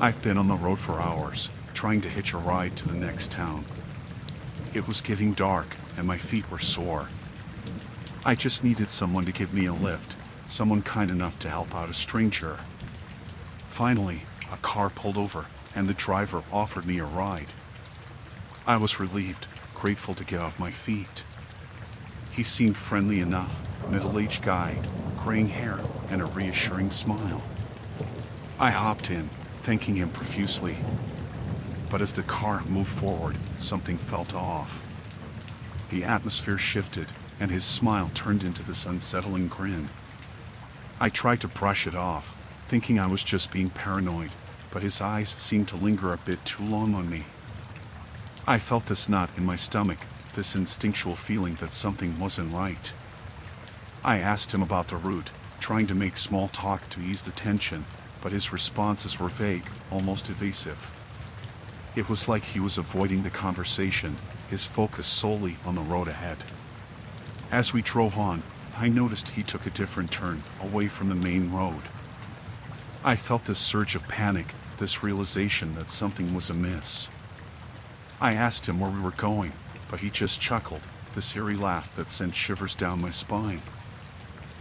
I've been on the road for hours, trying to hitch a ride to the next town. It was getting dark, and my feet were sore. I just needed someone to give me a lift, someone kind enough to help out a stranger. Finally, a car pulled over, and the driver offered me a ride. I was relieved, grateful to get off my feet. He seemed friendly enough, middle-aged guy, graying hair, and a reassuring smile. I hopped in, thanking him profusely. But as the car moved forward, something felt off. The atmosphere shifted, and his smile turned into this unsettling grin. I tried to brush it off, thinking I was just being paranoid, but his eyes seemed to linger a bit too long on me. I felt this knot in my stomach, this instinctual feeling that something wasn't right. I asked him about the route, trying to make small talk to ease the tension, but his responses were vague, almost evasive. It was like he was avoiding the conversation, his focus solely on the road ahead. As we drove on, I noticed he took a different turn, away from the main road. I felt this surge of panic, this realization that something was amiss. I asked him where we were going, but he just chuckled, this eerie laugh that sent shivers down my spine.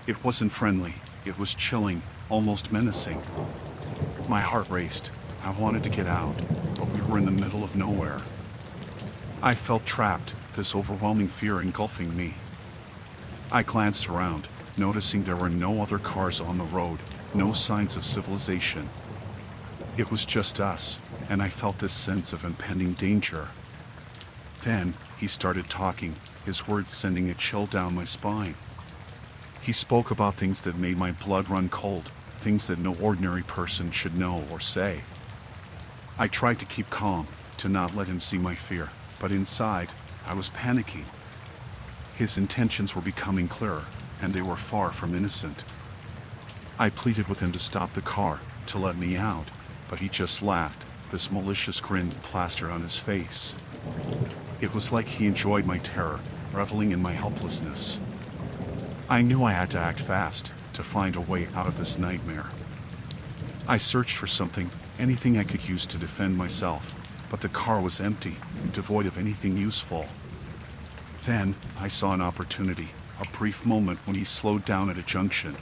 It wasn't friendly, it was chilling, almost menacing. My heart raced. I wanted to get out, but we were in the middle of nowhere. I felt trapped, this overwhelming fear engulfing me. I glanced around, noticing there were no other cars on the road, no signs of civilization. It was just us, and I felt this sense of impending danger. Then, he started talking, his words sending a chill down my spine. He spoke about things that made my blood run cold, things that no ordinary person should know or say. I tried to keep calm, to not let him see my fear, but inside, I was panicking. His intentions were becoming clearer, and they were far from innocent. I pleaded with him to stop the car, to let me out, but he just laughed, this malicious grin plastered on his face. It was like he enjoyed my terror, reveling in my helplessness. I knew I had to act fast, to find a way out of this nightmare. I searched for something, anything I could use to defend myself, but the car was empty, devoid of anything useful. Then, I saw an opportunity, a brief moment when he slowed down at a junction.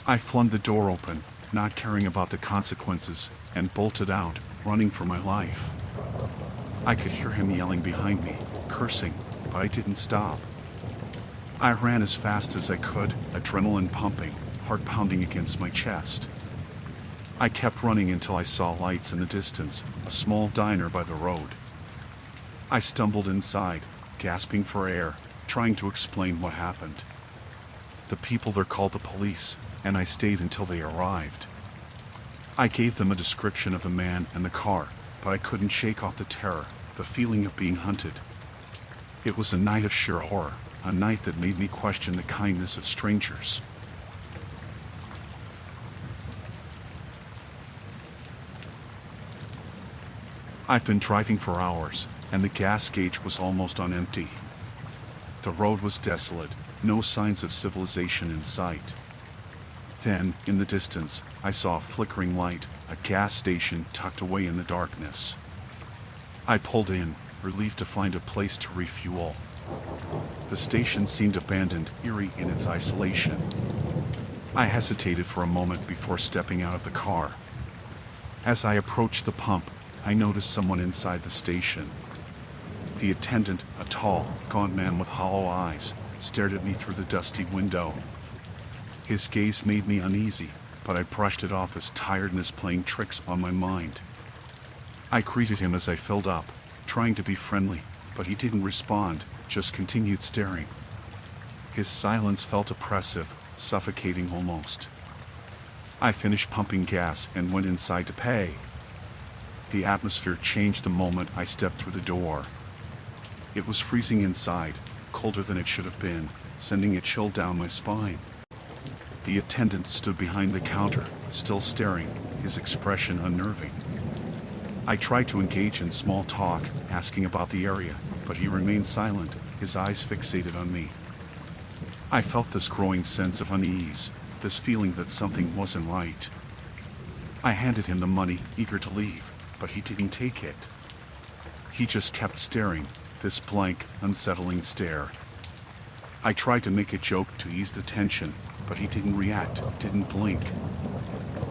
I flung the door open, not caring about the consequences, and bolted out, running for my life. I could hear him yelling behind me, cursing, but I didn't stop. I ran as fast as I could, adrenaline pumping, heart pounding against my chest. I kept running until I saw lights in the distance, a small diner by the road. I stumbled inside, gasping for air, trying to explain what happened. The people there called the police, and I stayed until they arrived. I gave them a description of the man and the car, but I couldn't shake off the terror, the feeling of being hunted. It was a night of sheer horror, a night that made me question the kindness of strangers. I've been driving for hours, and the gas gauge was almost on empty. The road was desolate, no signs of civilization in sight. Then, in the distance, I saw a flickering light, a gas station tucked away in the darkness. I pulled in, relieved to find a place to refuel. The station seemed abandoned, eerie in its isolation. I hesitated for a moment before stepping out of the car. As I approached the pump, I noticed someone inside the station. The attendant, a tall, gaunt man with hollow eyes, stared at me through the dusty window. His gaze made me uneasy, but I brushed it off as tiredness playing tricks on my mind. I greeted him as I filled up, trying to be friendly, but he didn't respond, just continued staring. His silence felt oppressive, suffocating almost. I finished pumping gas and went inside to pay. The atmosphere changed the moment I stepped through the door. It was freezing inside, colder than it should have been, sending a chill down my spine. The attendant stood behind the counter, still staring, his expression unnerving. I tried to engage in small talk, asking about the area, but he remained silent, his eyes fixated on me. I felt this growing sense of unease, this feeling that something wasn't right. I handed him the money, eager to leave, but he didn't take it. He just kept staring, this blank, unsettling stare. I tried to make a joke to ease the tension, but he didn't react, didn't blink.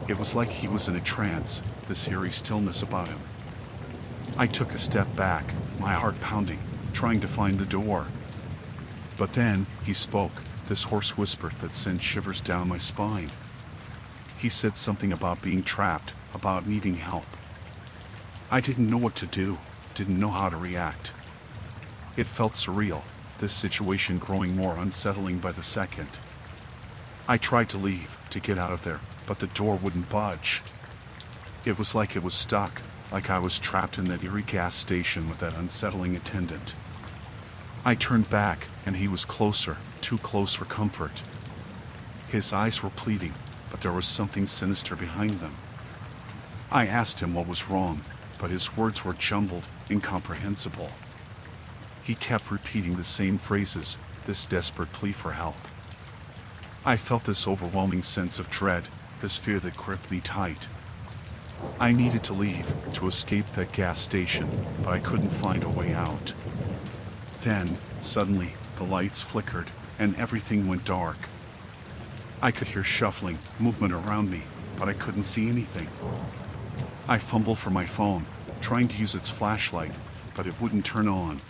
It was like he was in a trance, this eerie stillness about him. I took a step back, my heart pounding, trying to find the door. But then, he spoke, this hoarse whisper that sent shivers down my spine. He said something about being trapped, about needing help. I didn't know what to do, didn't know how to react. It felt surreal, this situation growing more unsettling by the second. I tried to leave, to get out of there, but the door wouldn't budge. It was like it was stuck, like I was trapped in that eerie gas station with that unsettling attendant. I turned back, and he was closer, too close for comfort. His eyes were pleading, but there was something sinister behind them. I asked him what was wrong, but his words were jumbled, incomprehensible. He kept repeating the same phrases, this desperate plea for help. I felt this overwhelming sense of dread, this fear that gripped me tight. I needed to leave, to escape that gas station, but I couldn't find a way out. Then, suddenly, the lights flickered, and everything went dark. I could hear shuffling, movement around me, but I couldn't see anything. I fumbled for my phone, trying to use its flashlight, but it wouldn't turn on.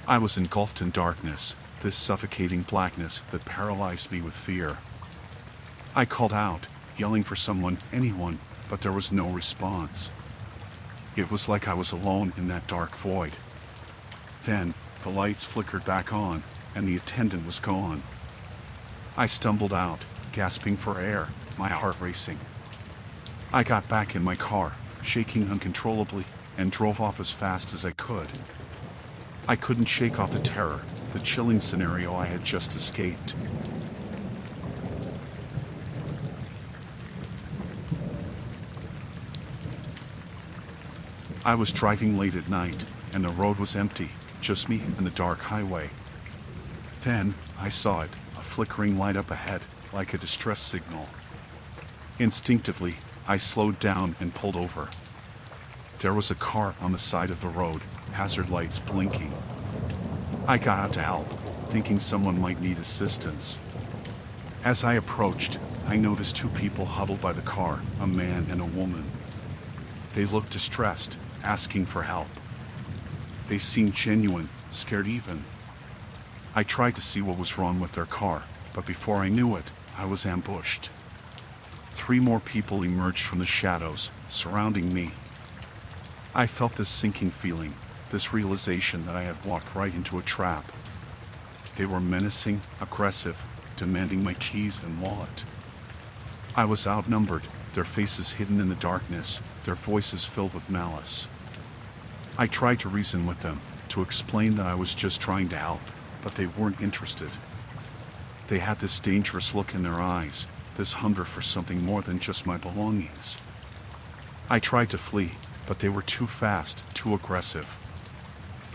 I was engulfed in darkness, this suffocating blackness that paralyzed me with fear. I called out, yelling for someone, anyone, but there was no response. It was like I was alone in that dark void. Then, the lights flickered back on, and the attendant was gone. I stumbled out, gasping for air, my heart racing. I got back in my car, shaking uncontrollably, and drove off as fast as I could. I couldn't shake off the terror, the chilling scenario I had just escaped. I was driving late at night, and the road was empty, just me and the dark highway. Then, I saw it, a flickering light up ahead, like a distress signal. Instinctively, I slowed down and pulled over. There was a car on the side of the road, hazard lights blinking. I got out to help, thinking someone might need assistance. As I approached, I noticed two people huddled by the car, a man and a woman. They looked distressed, asking for help. They seemed genuine, scared even. I tried to see what was wrong with their car, but before I knew it, I was ambushed. 3 more people emerged from the shadows, surrounding me. I felt this sinking feeling, this realization that I had walked right into a trap. They were menacing, aggressive, demanding my keys and wallet. I was outnumbered, their faces hidden in the darkness, their voices filled with malice. I tried to reason with them, to explain that I was just trying to help, but they weren't interested. They had this dangerous look in their eyes, this hunger for something more than just my belongings. I tried to flee, but they were too fast, too aggressive.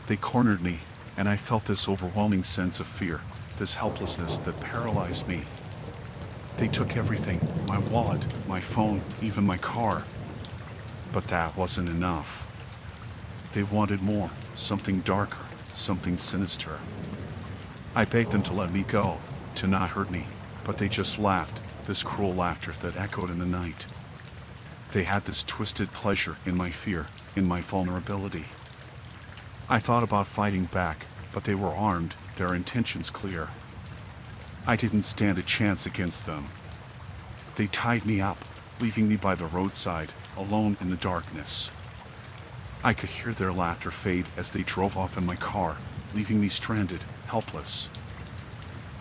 They cornered me, and I felt this overwhelming sense of fear, this helplessness that paralyzed me. They took everything, my wallet, my phone, even my car. But that wasn't enough. They wanted more, something darker, something sinister. I begged them to let me go, to not hurt me, but they just laughed, this cruel laughter that echoed in the night. They had this twisted pleasure in my fear, in my vulnerability. I thought about fighting back, but they were armed, their intentions clear. I didn't stand a chance against them. They tied me up, leaving me by the roadside, alone in the darkness. I could hear their laughter fade as they drove off in my car, leaving me stranded, helpless.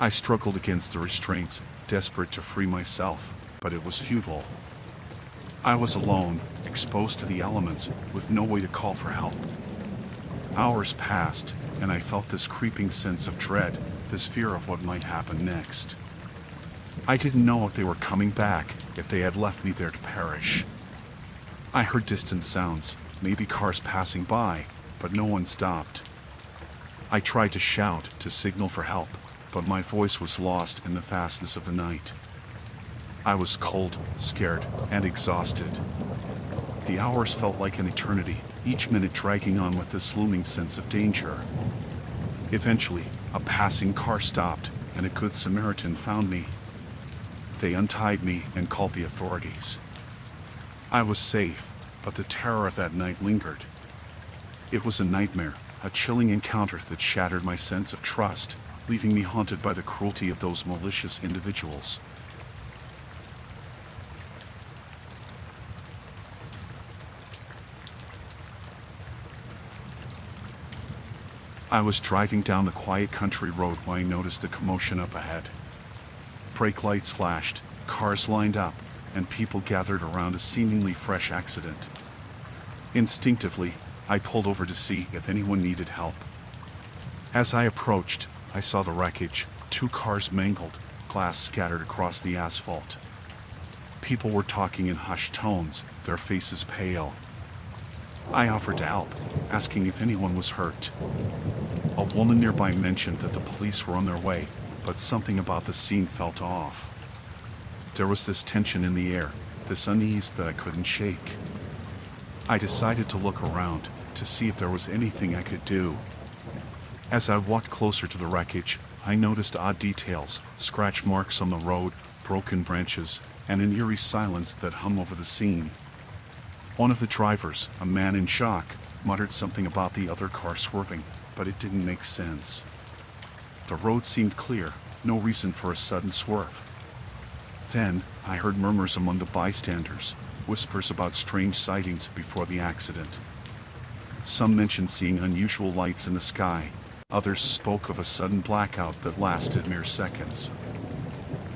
I struggled against the restraints, desperate to free myself, but it was futile. I was alone, exposed to the elements, with no way to call for help. Hours passed, and I felt this creeping sense of dread, this fear of what might happen next. I didn't know if they were coming back, if they had left me there to perish. I heard distant sounds, maybe cars passing by, but no one stopped. I tried to shout, to signal for help, but my voice was lost in the fastness of the night. I was cold, scared, and exhausted. The hours felt like an eternity, each minute dragging on with this looming sense of danger. Eventually, a passing car stopped, and a good Samaritan found me. They untied me and called the authorities. I was safe, but the terror of that night lingered. It was a nightmare, a chilling encounter that shattered my sense of trust, leaving me haunted by the cruelty of those malicious individuals. I was driving down the quiet country road when I noticed a commotion up ahead. Brake lights flashed, cars lined up, and people gathered around a seemingly fresh accident. Instinctively, I pulled over to see if anyone needed help. As I approached, I saw the wreckage, 2 cars mangled, glass scattered across the asphalt. People were talking in hushed tones, their faces pale. I offered to help, asking if anyone was hurt. A woman nearby mentioned that the police were on their way, but something about the scene felt off. There was this tension in the air, this unease that I couldn't shake. I decided to look around, to see if there was anything I could do. As I walked closer to the wreckage, I noticed odd details, scratch marks on the road, broken branches, and an eerie silence that hung over the scene. One of the drivers, a man in shock, muttered something about the other car swerving, but it didn't make sense. The road seemed clear, no reason for a sudden swerve. Then, I heard murmurs among the bystanders, whispers about strange sightings before the accident. Some mentioned seeing unusual lights in the sky, others spoke of a sudden blackout that lasted mere seconds.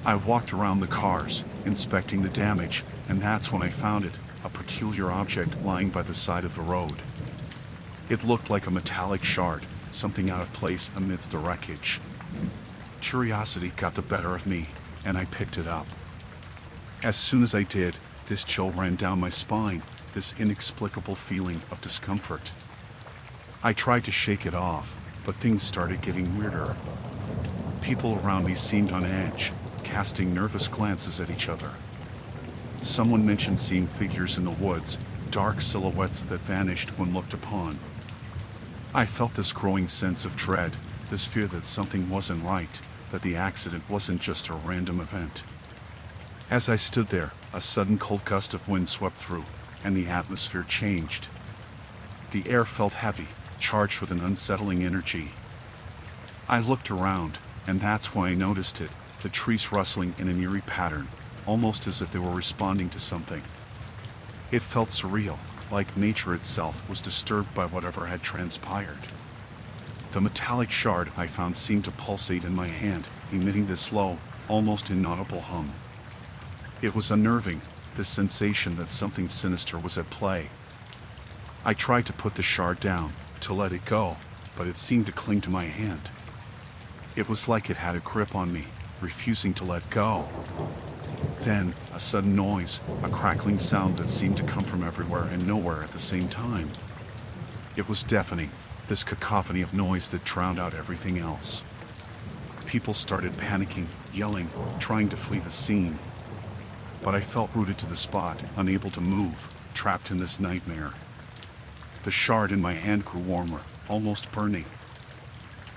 I walked around the cars, inspecting the damage, and that's when I found it, a peculiar object lying by the side of the road. It looked like a metallic shard, something out of place amidst the wreckage. Curiosity got the better of me, and I picked it up. As soon as I did, this chill ran down my spine, this inexplicable feeling of discomfort. I tried to shake it off, but things started getting weirder. People around me seemed on edge, casting nervous glances at each other. Someone mentioned seeing figures in the woods, dark silhouettes that vanished when looked upon. I felt this growing sense of dread, this fear that something wasn't right, that the accident wasn't just a random event. As I stood there, a sudden cold gust of wind swept through, and the atmosphere changed. The air felt heavy, charged with an unsettling energy. I looked around, and that's when I noticed it, the trees rustling in an eerie pattern, almost as if they were responding to something. It felt surreal, like nature itself was disturbed by whatever had transpired. The metallic shard I found seemed to pulsate in my hand, emitting this low, almost inaudible hum. It was unnerving, this sensation that something sinister was at play. I tried to put the shard down, to let it go, but it seemed to cling to my hand. It was like it had a grip on me, refusing to let go. Then, a sudden noise, a crackling sound that seemed to come from everywhere and nowhere at the same time. It was deafening, this cacophony of noise that drowned out everything else. People started panicking, yelling, trying to flee the scene. But I felt rooted to the spot, unable to move, trapped in this nightmare. The shard in my hand grew warmer, almost burning.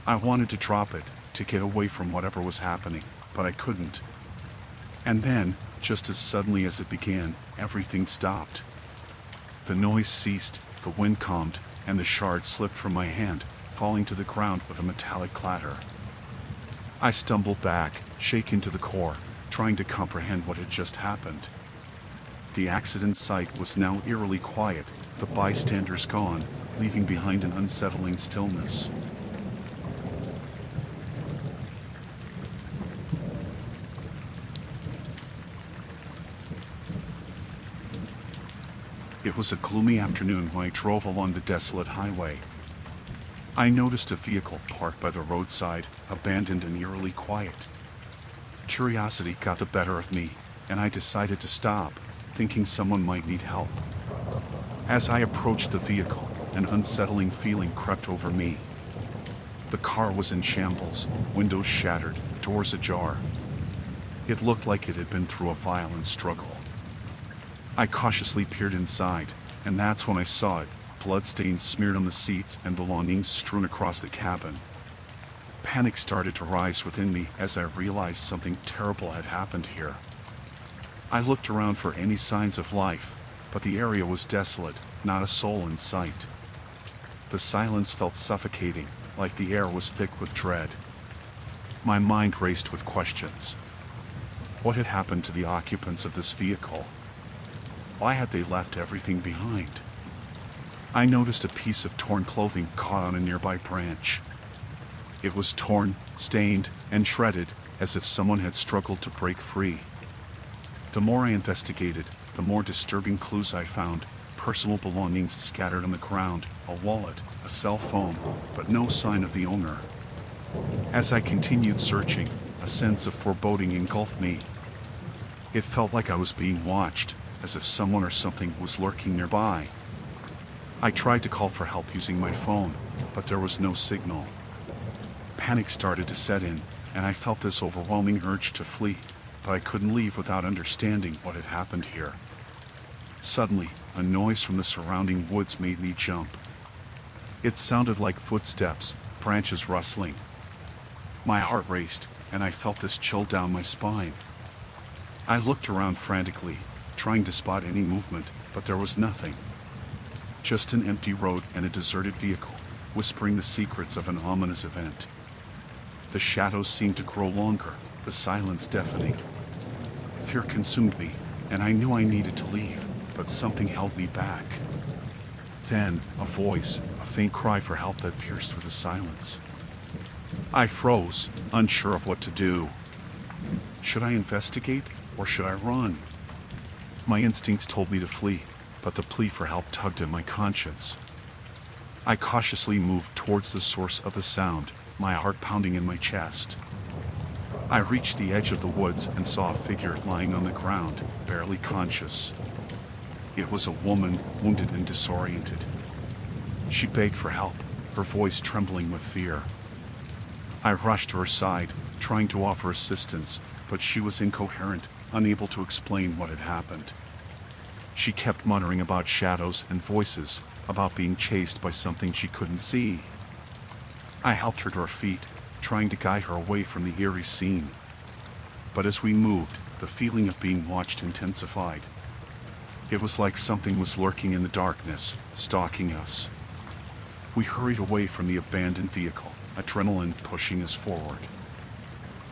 I wanted to drop it, to get away from whatever was happening, but I couldn't. And then, just as suddenly as it began, everything stopped. The noise ceased, the wind calmed, and the shard slipped from my hand, falling to the ground with a metallic clatter. I stumbled back, shaken to the core, trying to comprehend what had just happened. The accident site was now eerily quiet, the bystanders gone, leaving behind an unsettling stillness. It was a gloomy afternoon when I drove along the desolate highway. I noticed a vehicle parked by the roadside, abandoned and eerily quiet. Curiosity got the better of me, and I decided to stop, thinking someone might need help. As I approached the vehicle, an unsettling feeling crept over me. The car was in shambles, windows shattered, doors ajar. It looked like it had been through a violent struggle. I cautiously peered inside, and that's when I saw it, bloodstains smeared on the seats and belongings strewn across the cabin. Panic started to rise within me as I realized something terrible had happened here. I looked around for any signs of life, but the area was desolate, not a soul in sight. The silence felt suffocating, like the air was thick with dread. My mind raced with questions. What had happened to the occupants of this vehicle? Why had they left everything behind? I noticed a piece of torn clothing caught on a nearby branch. It was torn, stained, and shredded, as if someone had struggled to break free. The more I investigated, the more disturbing clues I found. Personal belongings scattered on the ground, a wallet, a cell phone, but no sign of the owner. As I continued searching, a sense of foreboding engulfed me. It felt like I was being watched, as if someone or something was lurking nearby. I tried to call for help using my phone, but there was no signal. Panic started to set in, and I felt this overwhelming urge to flee, but I couldn't leave without understanding what had happened here. Suddenly, a noise from the surrounding woods made me jump. It sounded like footsteps, branches rustling. My heart raced, and I felt this chill down my spine. I looked around frantically, trying to spot any movement, but there was nothing. Just an empty road and a deserted vehicle, whispering the secrets of an ominous event. The shadows seemed to grow longer, the silence deafening. Fear consumed me, and I knew I needed to leave, but something held me back. Then, a voice, a faint cry for help that pierced through the silence. I froze, unsure of what to do. Should I investigate, or should I run? My instincts told me to flee, but the plea for help tugged at my conscience. I cautiously moved towards the source of the sound, my heart pounding in my chest. I reached the edge of the woods and saw a figure lying on the ground, barely conscious. It was a woman, wounded and disoriented. She begged for help, her voice trembling with fear. I rushed to her side, trying to offer assistance, but she was incoherent, unable to explain what had happened. She kept muttering about shadows and voices, about being chased by something she couldn't see. I helped her to her feet, trying to guide her away from the eerie scene. But as we moved, the feeling of being watched intensified. It was like something was lurking in the darkness, stalking us. We hurried away from the abandoned vehicle, adrenaline pushing us forward.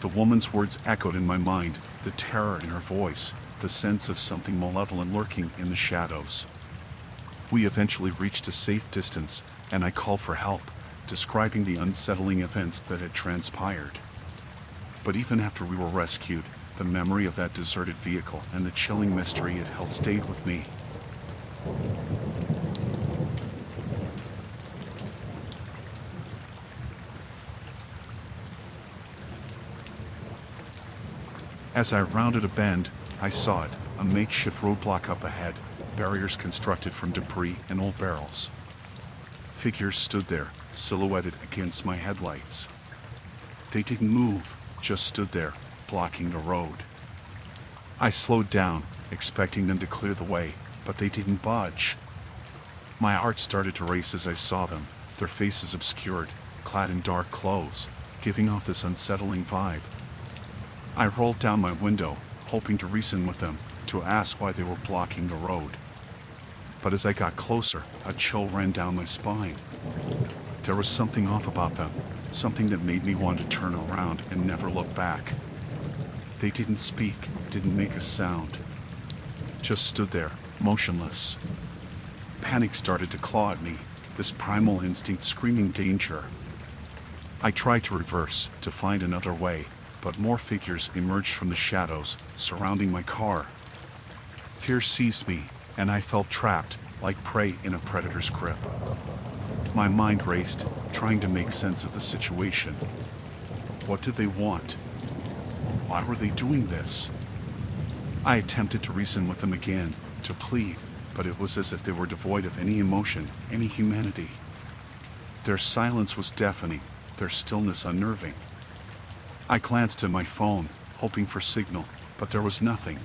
The woman's words echoed in my mind, the terror in her voice, the sense of something malevolent lurking in the shadows. We eventually reached a safe distance, and I called for help, describing the unsettling events that had transpired. But even after we were rescued, the memory of that deserted vehicle and the chilling mystery it held stayed with me. As I rounded a bend, I saw it, a makeshift roadblock up ahead, barriers constructed from debris and old barrels. Figures stood there, silhouetted against my headlights. They didn't move, just stood there, blocking the road. I slowed down, expecting them to clear the way, but they didn't budge. My heart started to race as I saw them, their faces obscured, clad in dark clothes, giving off this unsettling vibe. I rolled down my window, hoping to reason with them, to ask why they were blocking the road. But as I got closer, a chill ran down my spine. There was something off about them, something that made me want to turn around and never look back. They didn't speak, didn't make a sound. Just stood there, motionless. Panic started to claw at me, this primal instinct screaming danger. I tried to reverse, to find another way, but more figures emerged from the shadows, surrounding my car. Fear seized me, and I felt trapped, like prey in a predator's grip. My mind raced, trying to make sense of the situation. What did they want? Why were they doing this? I attempted to reason with them again, to plead, but it was as if they were devoid of any emotion, any humanity. Their silence was deafening, their stillness unnerving. I glanced at my phone, hoping for signal, but there was nothing.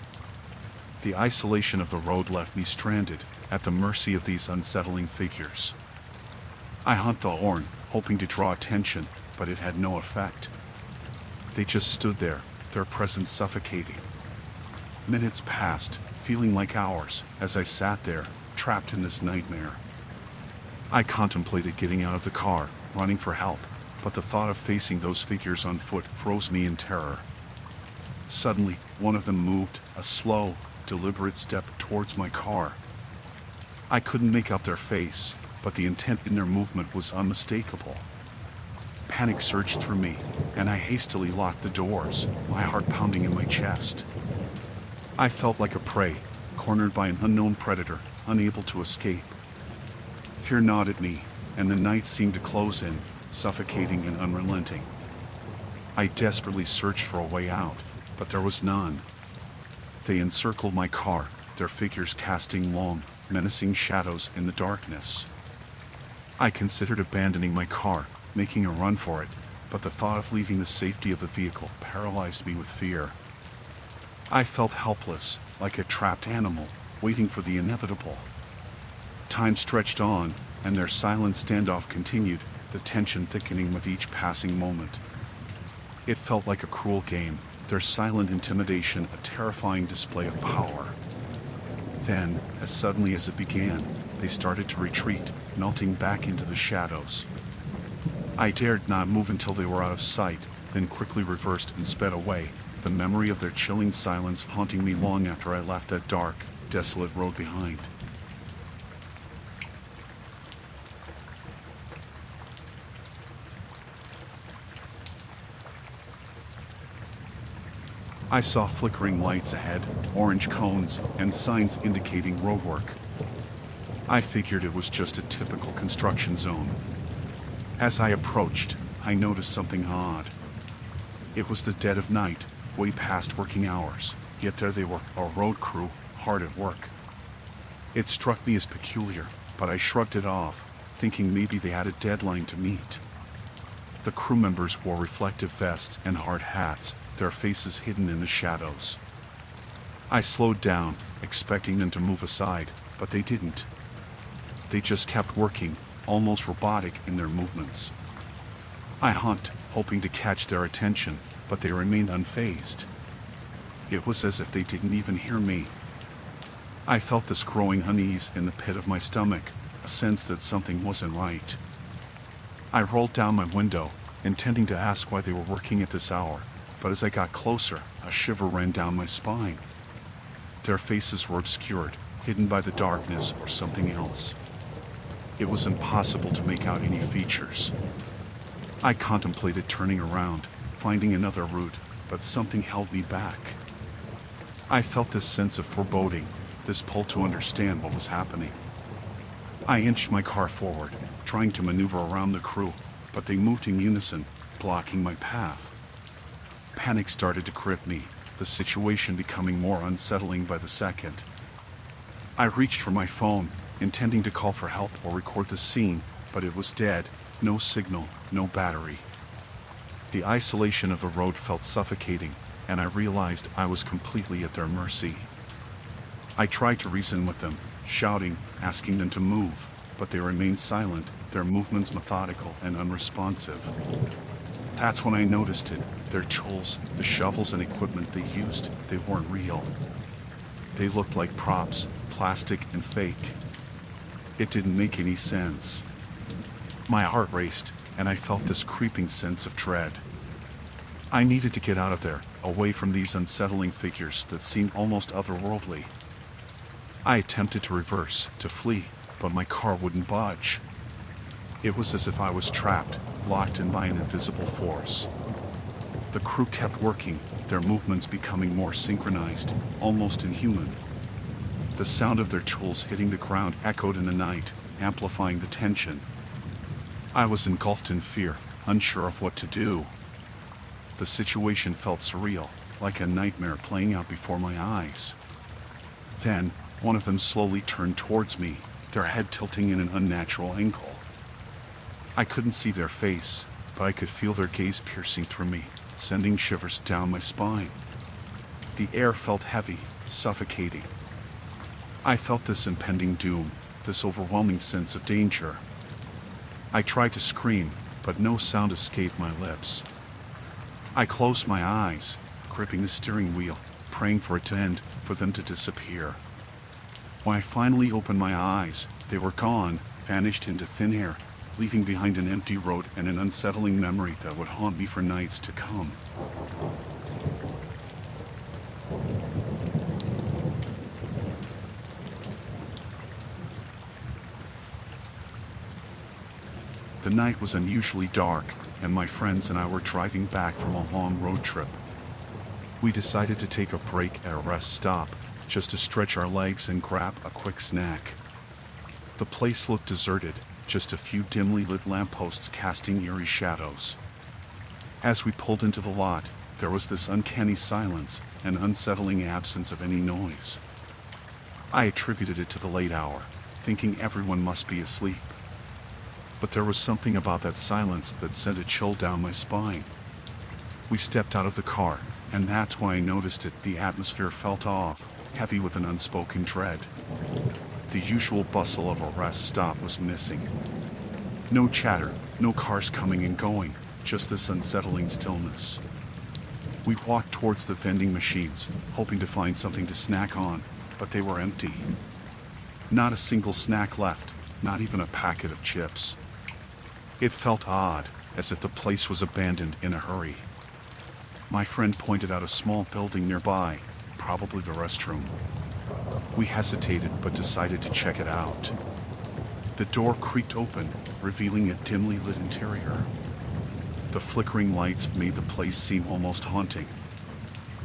The isolation of the road left me stranded, at the mercy of these unsettling figures. I honked the horn, hoping to draw attention, but it had no effect. They just stood there, their presence suffocating. Minutes passed, feeling like hours, as I sat there, trapped in this nightmare. I contemplated getting out of the car, running for help, but the thought of facing those figures on foot froze me in terror. Suddenly, one of them moved, a slow, deliberate step towards my car. I couldn't make out their face, but the intent in their movement was unmistakable. Panic surged through me, and I hastily locked the doors, my heart pounding in my chest. I felt like a prey, cornered by an unknown predator, unable to escape. Fear gnawed at me, and the night seemed to close in, suffocating and unrelenting. I desperately searched for a way out, but there was none. They encircled my car, their figures casting long, menacing shadows in the darkness. I considered abandoning my car, making a run for it, but the thought of leaving the safety of the vehicle paralyzed me with fear. I felt helpless, like a trapped animal, waiting for the inevitable. Time stretched on, and their silent standoff continued, the tension thickening with each passing moment. It felt like a cruel game, their silent intimidation a terrifying display of power. Then, as suddenly as it began, they started to retreat, melting back into the shadows. I dared not move until they were out of sight, then quickly reversed and sped away, the memory of their chilling silence haunting me long after I left that dark, desolate road behind. I saw flickering lights ahead, orange cones, and signs indicating roadwork. I figured it was just a typical construction zone. As I approached, I noticed something odd. It was the dead of night, way past working hours, yet there they were, a road crew, hard at work. It struck me as peculiar, but I shrugged it off, thinking maybe they had a deadline to meet. The crew members wore reflective vests and hard hats, their faces hidden in the shadows. I slowed down, expecting them to move aside, but they didn't. They just kept working, almost robotic in their movements. I honked, hoping to catch their attention, but they remained unfazed. It was as if they didn't even hear me. I felt this growing unease in the pit of my stomach, a sense that something wasn't right. I rolled down my window, intending to ask why they were working at this hour, but as I got closer, a shiver ran down my spine. Their faces were obscured, hidden by the darkness or something else. It was impossible to make out any features. I contemplated turning around, finding another route, but something held me back. I felt this sense of foreboding, this pull to understand what was happening. I inched my car forward, trying to maneuver around the crew, but they moved in unison, blocking my path. Panic started to grip me, the situation becoming more unsettling by the second. I reached for my phone, intending to call for help or record the scene, but it was dead, no signal, no battery. The isolation of the road felt suffocating, and I realized I was completely at their mercy. I tried to reason with them, shouting, asking them to move, but they remained silent, their movements methodical and unresponsive. That's when I noticed it. Their tools, the shovels and equipment they used, they weren't real. They looked like props, plastic and fake. It didn't make any sense. My heart raced, and I felt this creeping sense of dread. I needed to get out of there, away from these unsettling figures that seemed almost otherworldly. I attempted to reverse, to flee, but my car wouldn't budge. It was as if I was trapped, locked in by an invisible force. The crew kept working, their movements becoming more synchronized, almost inhuman. The sound of their tools hitting the ground echoed in the night, amplifying the tension. I was engulfed in fear, unsure of what to do. The situation felt surreal, like a nightmare playing out before my eyes. Then, one of them slowly turned towards me, their head tilting in an unnatural angle. I couldn't see their face, but I could feel their gaze piercing through me, sending shivers down my spine. The air felt heavy, suffocating. I felt this impending doom, this overwhelming sense of danger. I tried to scream, but no sound escaped my lips. I closed my eyes, gripping the steering wheel, praying for it to end, for them to disappear. When I finally opened my eyes, they were gone, vanished into thin air, leaving behind an empty road and an unsettling memory that would haunt me for nights to come. The night was unusually dark, and my friends and I were driving back from a long road trip. We decided to take a break at a rest stop, just to stretch our legs and grab a quick snack. The place looked deserted, just a few dimly lit lampposts casting eerie shadows. As we pulled into the lot, there was this uncanny silence, an unsettling absence of any noise. I attributed it to the late hour, thinking everyone must be asleep. But there was something about that silence that sent a chill down my spine. We stepped out of the car, and that's when I noticed it. The atmosphere felt off, heavy with an unspoken dread. The usual bustle of a rest stop was missing. No chatter, no cars coming and going, just this unsettling stillness. We walked towards the vending machines, hoping to find something to snack on, but they were empty. Not a single snack left, not even a packet of chips. It felt odd, as if the place was abandoned in a hurry. My friend pointed out a small building nearby, probably the restroom. We hesitated but decided to check it out. The door creaked open, revealing a dimly lit interior. The flickering lights made the place seem almost haunting.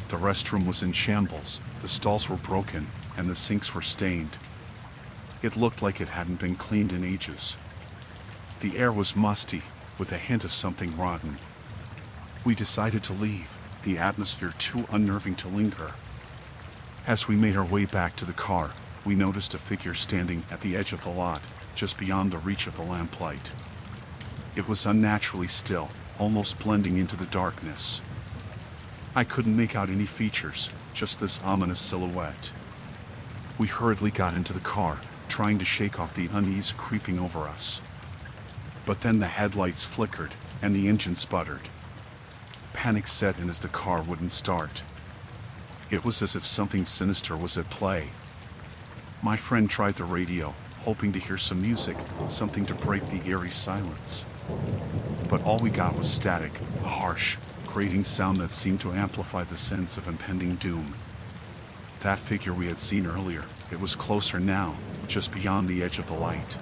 The restroom was in shambles, the stalls were broken, and the sinks were stained. It looked like it hadn't been cleaned in ages. The air was musty, with a hint of something rotten. We decided to leave, the atmosphere too unnerving to linger. As we made our way back to the car, we noticed a figure standing at the edge of the lot, just beyond the reach of the lamplight. It was unnaturally still, almost blending into the darkness. I couldn't make out any features, just this ominous silhouette. We hurriedly got into the car, trying to shake off the unease creeping over us. But then the headlights flickered, and the engine sputtered. Panic set in as the car wouldn't start. It was as if something sinister was at play. My friend tried the radio, hoping to hear some music, something to break the eerie silence. But all we got was static, a harsh, grating sound that seemed to amplify the sense of impending doom. That figure we had seen earlier, it was closer now, just beyond the edge of the light.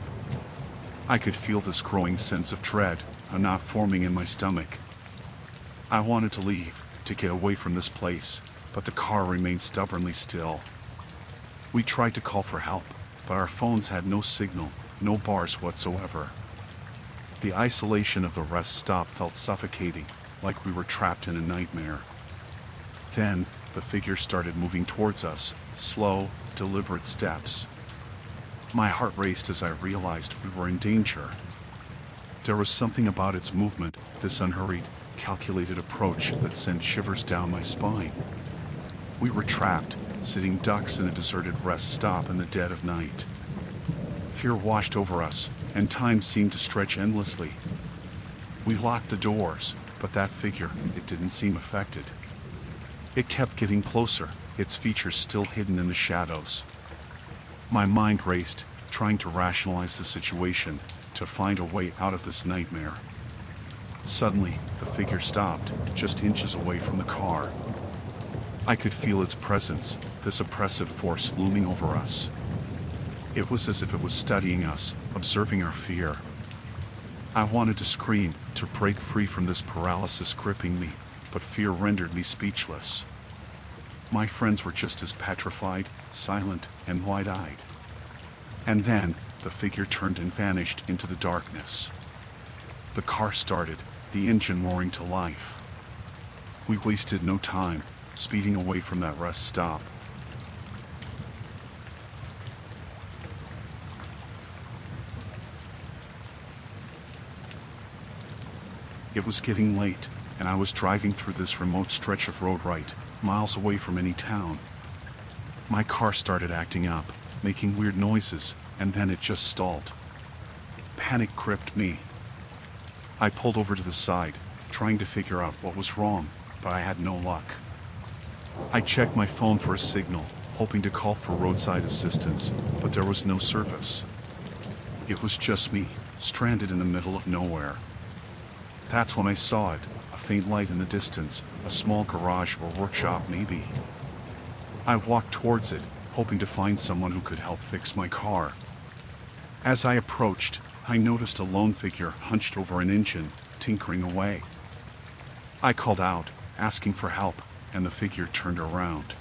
I could feel this growing sense of dread, a knot forming in my stomach. I wanted to leave, to get away from this place, but the car remained stubbornly still. We tried to call for help, but our phones had no signal, no bars whatsoever. The isolation of the rest stop felt suffocating, like we were trapped in a nightmare. Then, the figure started moving towards us, slow, deliberate steps. My heart raced as I realized we were in danger. There was something about its movement, this unhurried, calculated approach that sent shivers down my spine. We were trapped, sitting ducks in a deserted rest stop in the dead of night. Fear washed over us, and time seemed to stretch endlessly. We locked the doors, but that figure, it didn't seem affected. It kept getting closer, its features still hidden in the shadows. My mind raced, trying to rationalize the situation, to find a way out of this nightmare. Suddenly, the figure stopped, just inches away from the car. I could feel its presence, this oppressive force looming over us. It was as if it was studying us, observing our fear. I wanted to scream, to break free from this paralysis gripping me, but fear rendered me speechless. My friends were just as petrified, silent, and wide-eyed. And then, the figure turned and vanished into the darkness. The car started, the engine roaring to life. We wasted no time, speeding away from that rest stop. It was getting late, and I was driving through this remote stretch of road right, miles away from any town. My car started acting up, making weird noises, and then it just stalled. Panic gripped me. I pulled over to the side, trying to figure out what was wrong, but I had no luck. I checked my phone for a signal, hoping to call for roadside assistance, but there was no service. It was just me, stranded in the middle of nowhere. That's when I saw it, a faint light in the distance, a small garage or workshop maybe. I walked towards it, hoping to find someone who could help fix my car. As I approached, I noticed a lone figure hunched over an engine, tinkering away. I called out, asking for help, and the figure turned around.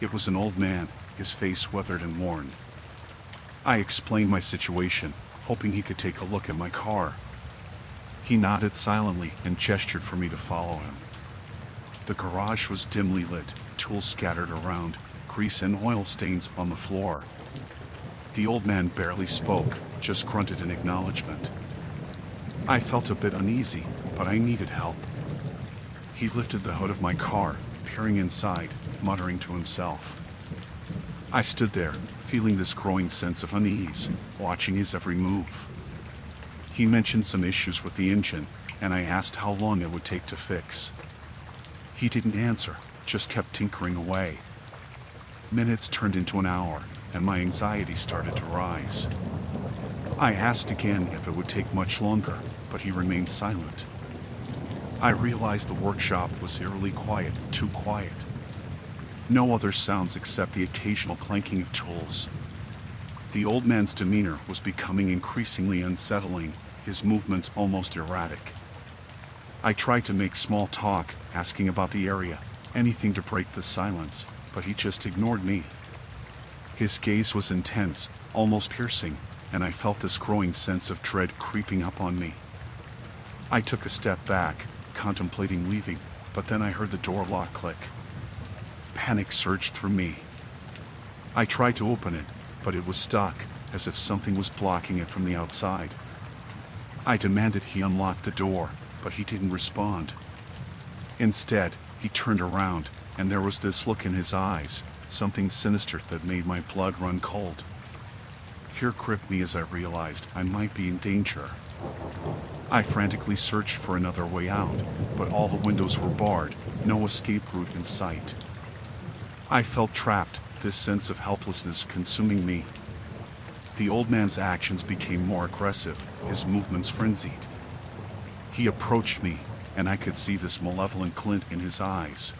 It was an old man, his face weathered and worn. I explained my situation, hoping he could take a look at my car. He nodded silently and gestured for me to follow him. The garage was dimly lit, tools scattered around, grease and oil stains on the floor. The old man barely spoke, just grunted in acknowledgement. I felt a bit uneasy, but I needed help. He lifted the hood of my car, peering inside, muttering to himself. I stood there, feeling this growing sense of unease, watching his every move. He mentioned some issues with the engine, and I asked how long it would take to fix. He didn't answer, just kept tinkering away. Minutes turned into an hour, and my anxiety started to rise. I asked again if it would take much longer, but he remained silent. I realized the workshop was eerily quiet, too quiet. No other sounds except the occasional clanking of tools. The old man's demeanor was becoming increasingly unsettling, his movements almost erratic. I tried to make small talk, asking about the area, anything to break the silence, but he just ignored me. His gaze was intense, almost piercing, and I felt this growing sense of dread creeping up on me. I took a step back, contemplating leaving, but then I heard the door lock click. Panic surged through me. I tried to open it, but it was stuck, as if something was blocking it from the outside. I demanded he unlock the door, but he didn't respond. Instead, he turned around, and there was this look in his eyes, something sinister that made my blood run cold. Fear gripped me as I realized I might be in danger. I frantically searched for another way out, but all the windows were barred, no escape route in sight. I felt trapped, this sense of helplessness consuming me. The old man's actions became more aggressive, his movements frenzied. He approached me, and I could see this malevolent glint in his eyes.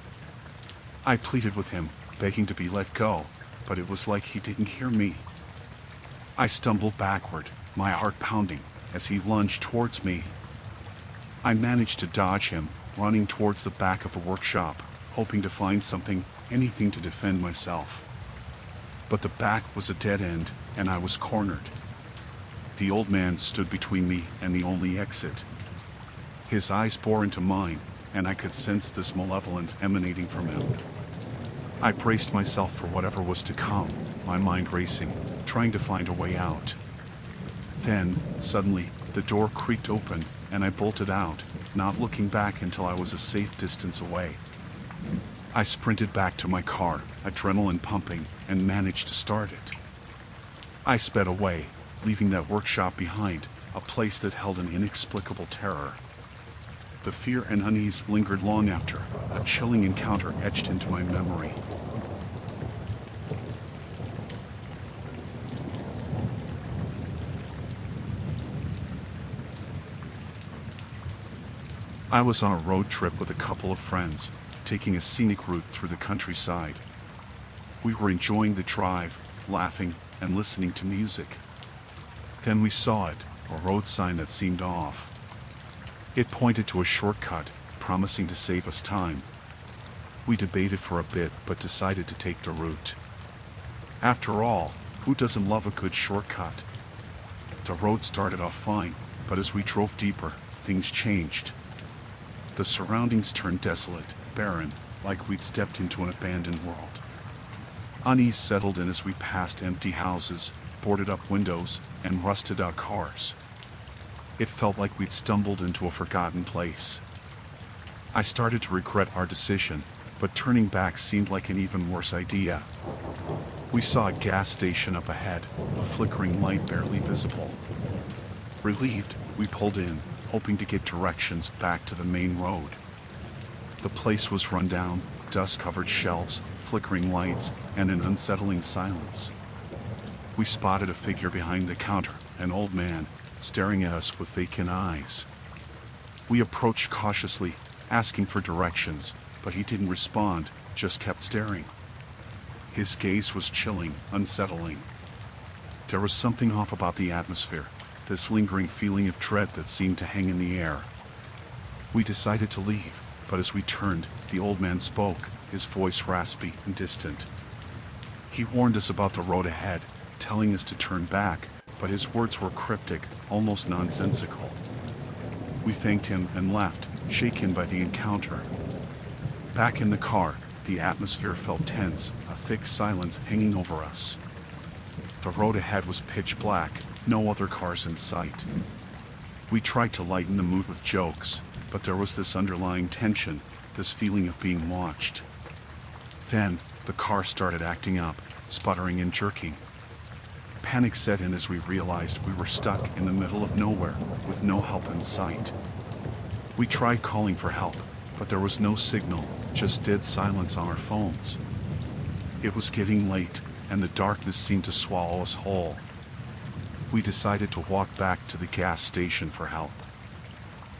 I pleaded with him, begging to be let go, but it was like he didn't hear me. I stumbled backward, my heart pounding, as he lunged towards me. I managed to dodge him, running towards the back of a workshop, hoping to find something, anything to defend myself. But the back was a dead end, and I was cornered. The old man stood between me and the only exit. His eyes bore into mine, and I could sense this malevolence emanating from him. I braced myself for whatever was to come, my mind racing, trying to find a way out. Then, suddenly, the door creaked open, and I bolted out, not looking back until I was a safe distance away. I sprinted back to my car, adrenaline pumping, and managed to start it. I sped away, leaving that workshop behind, a place that held an inexplicable terror. The fear and unease lingered long after, a chilling encounter etched into my memory. I was on a road trip with a couple of friends, taking a scenic route through the countryside. We were enjoying the drive, laughing, and listening to music. Then we saw it, a road sign that seemed off. It pointed to a shortcut, promising to save us time. We debated for a bit, but decided to take the route. After all, who doesn't love a good shortcut? The road started off fine, but as we drove deeper, things changed. The surroundings turned desolate, barren, like we'd stepped into an abandoned world. Unease settled in as we passed empty houses, boarded-up windows, and rusted-out cars. It felt like we'd stumbled into a forgotten place. I started to regret our decision, but turning back seemed like an even worse idea. We saw a gas station up ahead, a flickering light barely visible. Relieved, we pulled in, hoping to get directions back to the main road. The place was run down, dust-covered shelves, flickering lights, and an unsettling silence. We spotted a figure behind the counter, an old man, staring at us with vacant eyes. We approached cautiously, asking for directions, but he didn't respond, just kept staring. His gaze was chilling, unsettling. There was something off about the atmosphere, this lingering feeling of dread that seemed to hang in the air. We decided to leave, but as we turned, the old man spoke, his voice raspy and distant. He warned us about the road ahead, telling us to turn back, but his words were cryptic, almost nonsensical. We thanked him and left, shaken by the encounter. Back in the car, the atmosphere felt tense, a thick silence hanging over us. The road ahead was pitch black, no other cars in sight. We tried to lighten the mood with jokes, but there was this underlying tension, this feeling of being watched. Then, the car started acting up, sputtering and jerking. Panic set in as we realized we were stuck in the middle of nowhere, with no help in sight. We tried calling for help, but there was no signal, just dead silence on our phones. It was getting late, and the darkness seemed to swallow us whole. We decided to walk back to the gas station for help.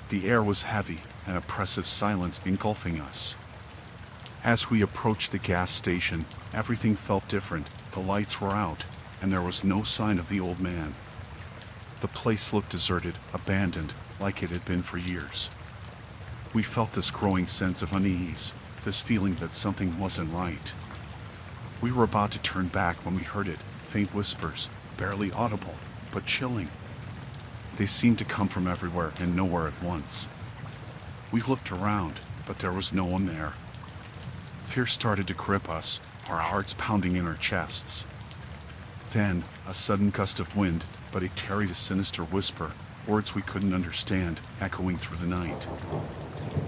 The air was heavy, an oppressive silence engulfing us. As we approached the gas station, everything felt different. The lights were out, and there was no sign of the old man. The place looked deserted, abandoned, like it had been for years. We felt this growing sense of unease, this feeling that something wasn't right. We were about to turn back when we heard it, faint whispers, barely audible, but chilling. They seemed to come from everywhere and nowhere at once. We looked around, but there was no one there. Fear started to grip us, our hearts pounding in our chests. Then, a sudden gust of wind, but it carried a sinister whisper, words we couldn't understand, echoing through the night.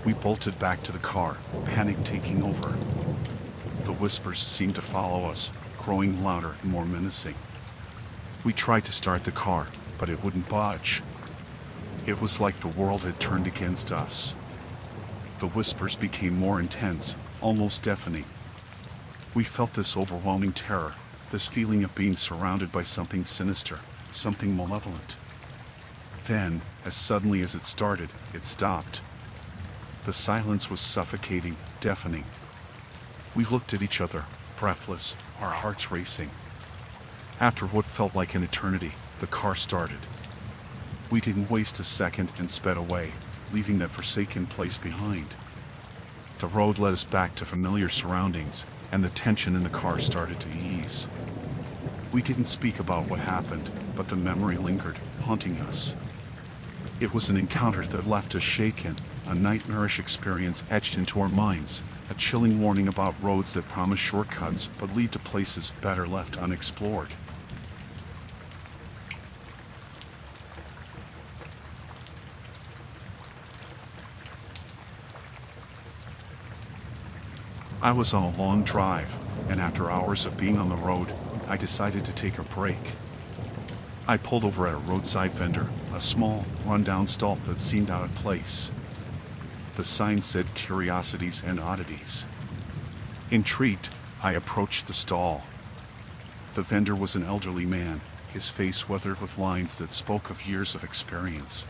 We bolted back to the car, panic taking over. The whispers seemed to follow us, growing louder and more menacing. We tried to start the car, but it wouldn't budge. It was like the world had turned against us. The whispers became more intense, almost deafening. We felt this overwhelming terror, this feeling of being surrounded by something sinister, something malevolent. Then, as suddenly as it started, it stopped. The silence was suffocating, deafening. We looked at each other, breathless, our hearts racing. After what felt like an eternity, the car started. We didn't waste a second and sped away, leaving that forsaken place behind. The road led us back to familiar surroundings, and the tension in the car started to ease. We didn't speak about what happened, but the memory lingered, haunting us. It was an encounter that left us shaken, a nightmarish experience etched into our minds, a chilling warning about roads that promise shortcuts but lead to places better left unexplored. I was on a long drive, and after hours of being on the road, I decided to take a break. I pulled over at a roadside vendor, a small, run-down stall that seemed out of place. The sign said curiosities and oddities. Intrigued, I approached the stall. The vendor was an elderly man, his face weathered with lines that spoke of years of experience.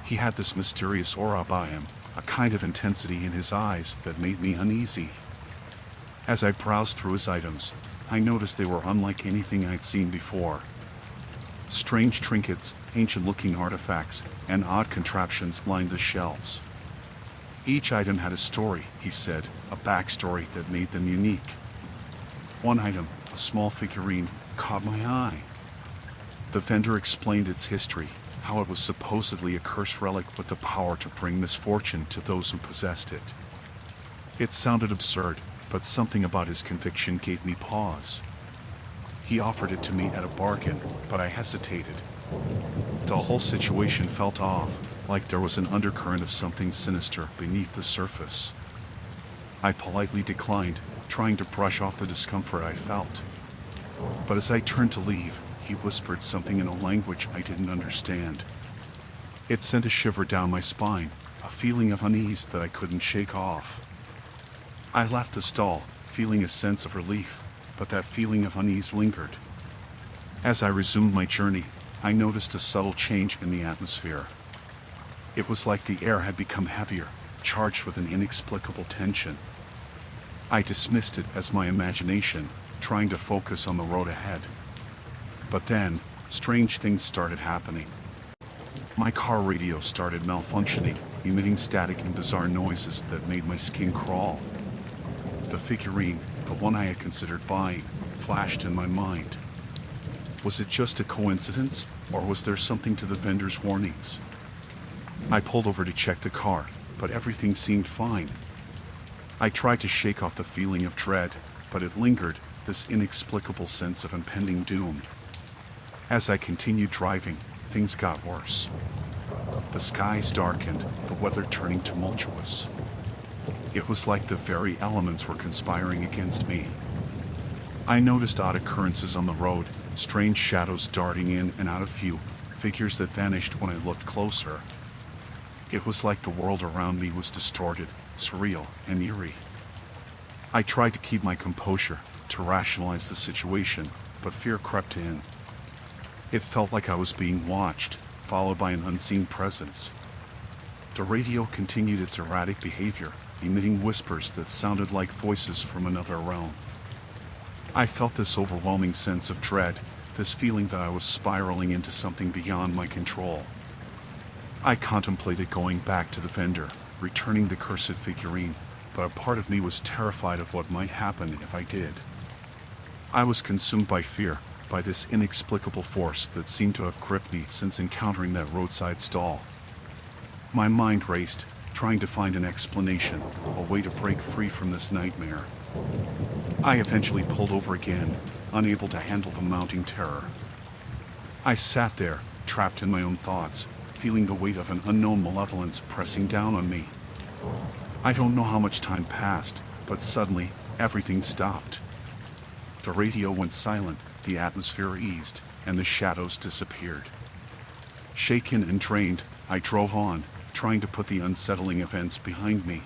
He had this mysterious aura about him, a kind of intensity in his eyes that made me uneasy. As I browsed through his items, I noticed they were unlike anything I'd seen before. Strange trinkets, ancient-looking artifacts, and odd contraptions lined the shelves. Each item had a story, he said, a backstory that made them unique. One item, a small figurine, caught my eye. The vendor explained its history, how it was supposedly a cursed relic with the power to bring misfortune to those who possessed it. It sounded absurd, but something about his conviction gave me pause. He offered it to me at a bargain, but I hesitated. The whole situation felt off, like there was an undercurrent of something sinister beneath the surface. I politely declined, trying to brush off the discomfort I felt. But as I turned to leave, he whispered something in a language I didn't understand. It sent a shiver down my spine, a feeling of unease that I couldn't shake off. I left the stall, feeling a sense of relief, but that feeling of unease lingered. As I resumed my journey, I noticed a subtle change in the atmosphere. It was like the air had become heavier, charged with an inexplicable tension. I dismissed it as my imagination, trying to focus on the road ahead. But then, strange things started happening. My car radio started malfunctioning, emitting static and bizarre noises that made my skin crawl. The figurine, the one I had considered buying, flashed in my mind. Was it just a coincidence, or was there something to the vendor's warnings? I pulled over to check the car, but everything seemed fine. I tried to shake off the feeling of dread, but it lingered, this inexplicable sense of impending doom. As I continued driving, things got worse. The skies darkened, the weather turning tumultuous. It was like the very elements were conspiring against me. I noticed odd occurrences on the road, strange shadows darting in and out of view, figures that vanished when I looked closer. It was like the world around me was distorted, surreal, and eerie. I tried to keep my composure, to rationalize the situation, but fear crept in. It felt like I was being watched, followed by an unseen presence. The radio continued its erratic behavior, emitting whispers that sounded like voices from another realm. I felt this overwhelming sense of dread, this feeling that I was spiraling into something beyond my control. I contemplated going back to the vendor, returning the cursed figurine, but a part of me was terrified of what might happen if I did. I was consumed by fear, by this inexplicable force that seemed to have gripped me since encountering that roadside stall. My mind raced, trying to find an explanation, a way to break free from this nightmare. I eventually pulled over again, unable to handle the mounting terror. I sat there, trapped in my own thoughts, feeling the weight of an unknown malevolence pressing down on me. I don't know how much time passed, but suddenly, everything stopped. The radio went silent, the atmosphere eased, and the shadows disappeared. Shaken and drained, I drove on, trying to put the unsettling events behind me.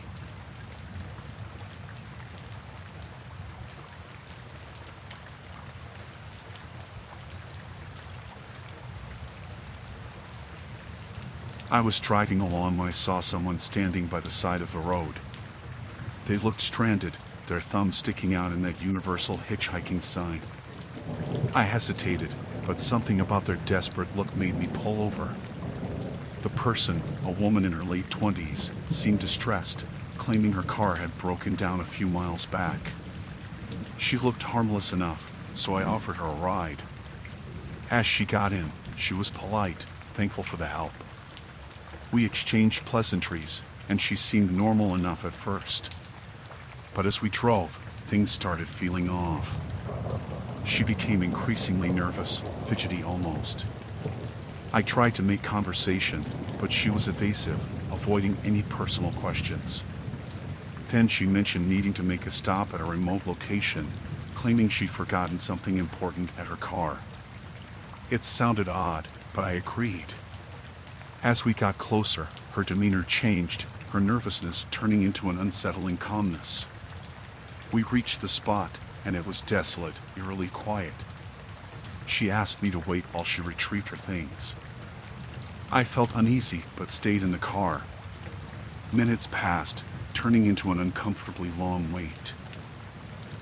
I was driving along when I saw someone standing by the side of the road. They looked stranded, their thumbs sticking out in that universal hitchhiking sign. I hesitated, but something about their desperate look made me pull over. The person, a woman in her late 20s, seemed distressed, claiming her car had broken down a few miles back. She looked harmless enough, so I offered her a ride. As she got in, she was polite, thankful for the help. We exchanged pleasantries, and she seemed normal enough at first. But as we drove, things started feeling off. She became increasingly nervous, fidgety almost. I tried to make conversation, but she was evasive, avoiding any personal questions. Then she mentioned needing to make a stop at a remote location, claiming she'd forgotten something important at her car. It sounded odd, but I agreed. As we got closer, her demeanor changed, her nervousness turning into an unsettling calmness. We reached the spot, and it was desolate, eerily quiet. She asked me to wait while she retrieved her things. I felt uneasy, but stayed in the car. Minutes passed, turning into an uncomfortably long wait.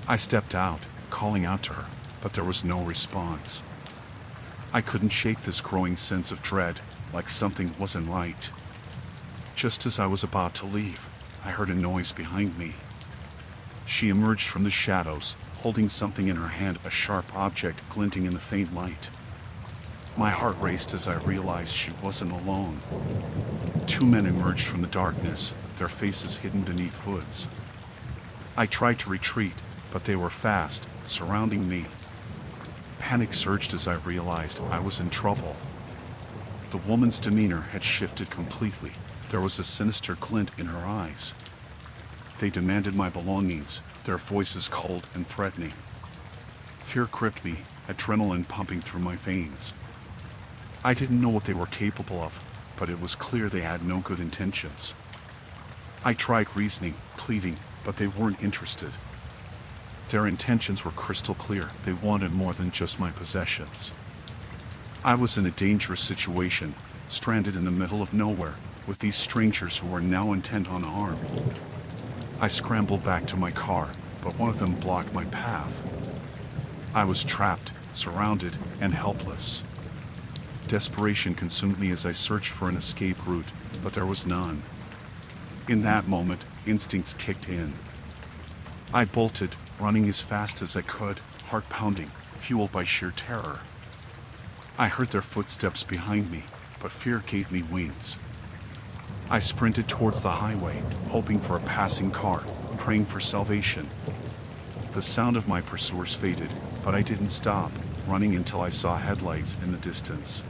I stepped out, calling out to her, but there was no response. I couldn't shake this growing sense of dread, like something wasn't right. Just as I was about to leave, I heard a noise behind me. She emerged from the shadows, holding something in her hand, a sharp object glinting in the faint light. My heart raced as I realized she wasn't alone. Two men emerged from the darkness, their faces hidden beneath hoods. I tried to retreat, but they were fast, surrounding me. Panic surged as I realized I was in trouble. The woman's demeanor had shifted completely. There was a sinister glint in her eyes. They demanded my belongings, their voices cold and threatening. Fear gripped me, adrenaline pumping through my veins. I didn't know what they were capable of, but it was clear they had no good intentions. I tried reasoning, pleading, but they weren't interested. Their intentions were crystal clear. They wanted more than just my possessions. I was in a dangerous situation, stranded in the middle of nowhere, with these strangers who were now intent on harm. I scrambled back to my car, but one of them blocked my path. I was trapped, surrounded, and helpless. Desperation consumed me as I searched for an escape route, but there was none. In that moment, instincts kicked in. I bolted, running as fast as I could, heart pounding, fueled by sheer terror. I heard their footsteps behind me, but fear gave me wings. I sprinted towards the highway, hoping for a passing car, praying for salvation. The sound of my pursuers faded, but I didn't stop, running until I saw headlights in the distance.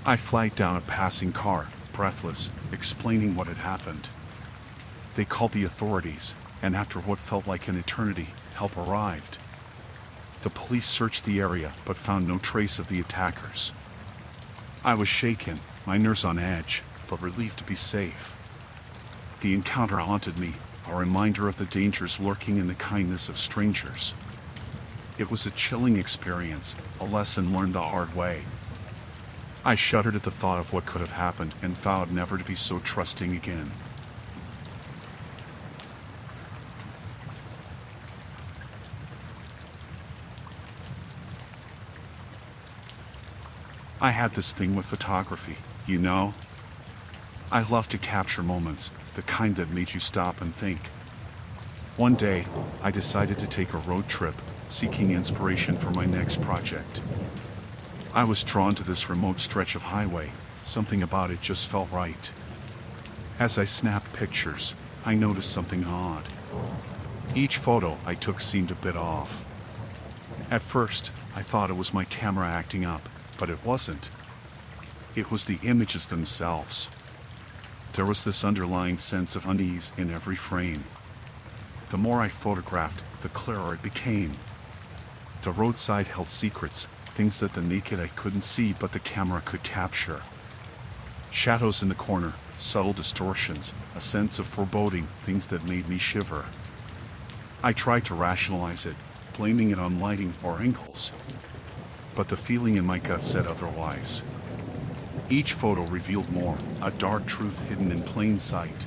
I flagged down a passing car, breathless, explaining what had happened. They called the authorities, and after what felt like an eternity, help arrived. The police searched the area, but found no trace of the attackers. I was shaken, my nerves on edge, but relieved to be safe. The encounter haunted me, a reminder of the dangers lurking in the kindness of strangers. It was a chilling experience, a lesson learned the hard way. I shuddered at the thought of what could have happened and vowed never to be so trusting again. I had this thing with photography, you know? I love to capture moments, the kind that made you stop and think. One day, I decided to take a road trip, seeking inspiration for my next project. I was drawn to this remote stretch of highway, something about it just felt right. As I snapped pictures, I noticed something odd. Each photo I took seemed a bit off. At first, I thought it was my camera acting up, but it wasn't. It was the images themselves. There was this underlying sense of unease in every frame. The more I photographed, the clearer it became. The roadside held secrets, things that the naked eye couldn't see but the camera could capture. Shadows in the corner, subtle distortions, a sense of foreboding, things that made me shiver. I tried to rationalize it, blaming it on lighting or angles. But the feeling in my gut said otherwise. Each photo revealed more, a dark truth hidden in plain sight.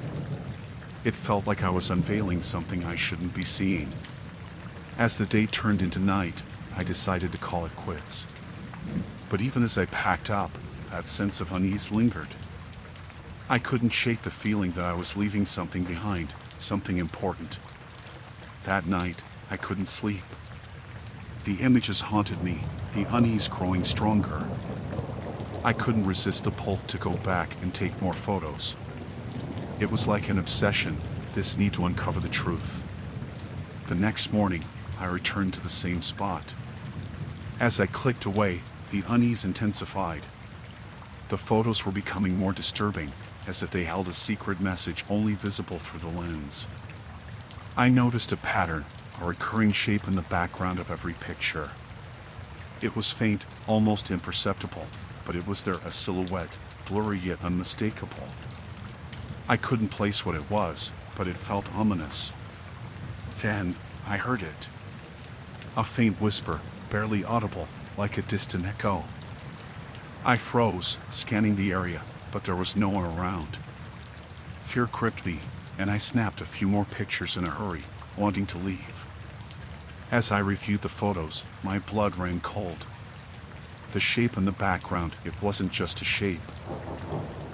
It felt like I was unveiling something I shouldn't be seeing. As the day turned into night, I decided to call it quits. But even as I packed up, that sense of unease lingered. I couldn't shake the feeling that I was leaving something behind, something important. That night, I couldn't sleep. The images haunted me, the unease growing stronger. I couldn't resist the pull to go back and take more photos. It was like an obsession, this need to uncover the truth. The next morning, I returned to the same spot. As I clicked away, the unease intensified. The photos were becoming more disturbing, as if they held a secret message only visible through the lens. I noticed a pattern, a recurring shape in the background of every picture. It was faint, almost imperceptible, but it was there, a silhouette, blurry yet unmistakable. I couldn't place what it was, but it felt ominous. Then, I heard it. A faint whisper, barely audible, like a distant echo. I froze, scanning the area, but there was no one around. Fear gripped me, and I snapped a few more pictures in a hurry, wanting to leave. As I reviewed the photos, my blood ran cold. The shape in the background, it wasn't just a shape.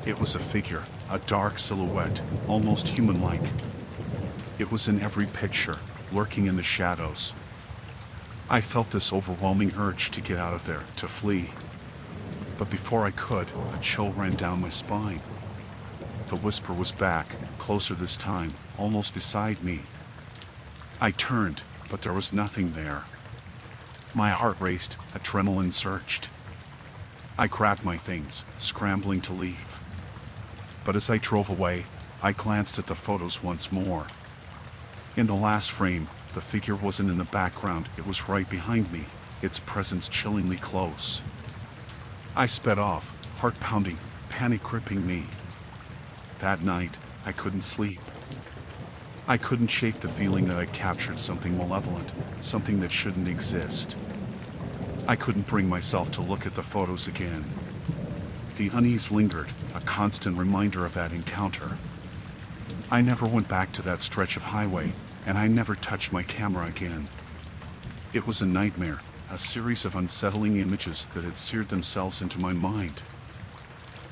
It was a figure, a dark silhouette, almost human-like. It was in every picture, lurking in the shadows. I felt this overwhelming urge to get out of there, to flee. But before I could, a chill ran down my spine. The whisper was back, closer this time, almost beside me. I turned, but there was nothing there. My heart raced, adrenaline surged. I grabbed my things, scrambling to leave. But as I drove away, I glanced at the photos once more. In the last frame, the figure wasn't in the background, it was right behind me, its presence chillingly close. I sped off, heart pounding, panic gripping me. That night, I couldn't sleep. I couldn't shake the feeling that I'd captured something malevolent, something that shouldn't exist. I couldn't bring myself to look at the photos again. The unease lingered, a constant reminder of that encounter. I never went back to that stretch of highway, and I never touched my camera again. It was a nightmare, a series of unsettling images that had seared themselves into my mind.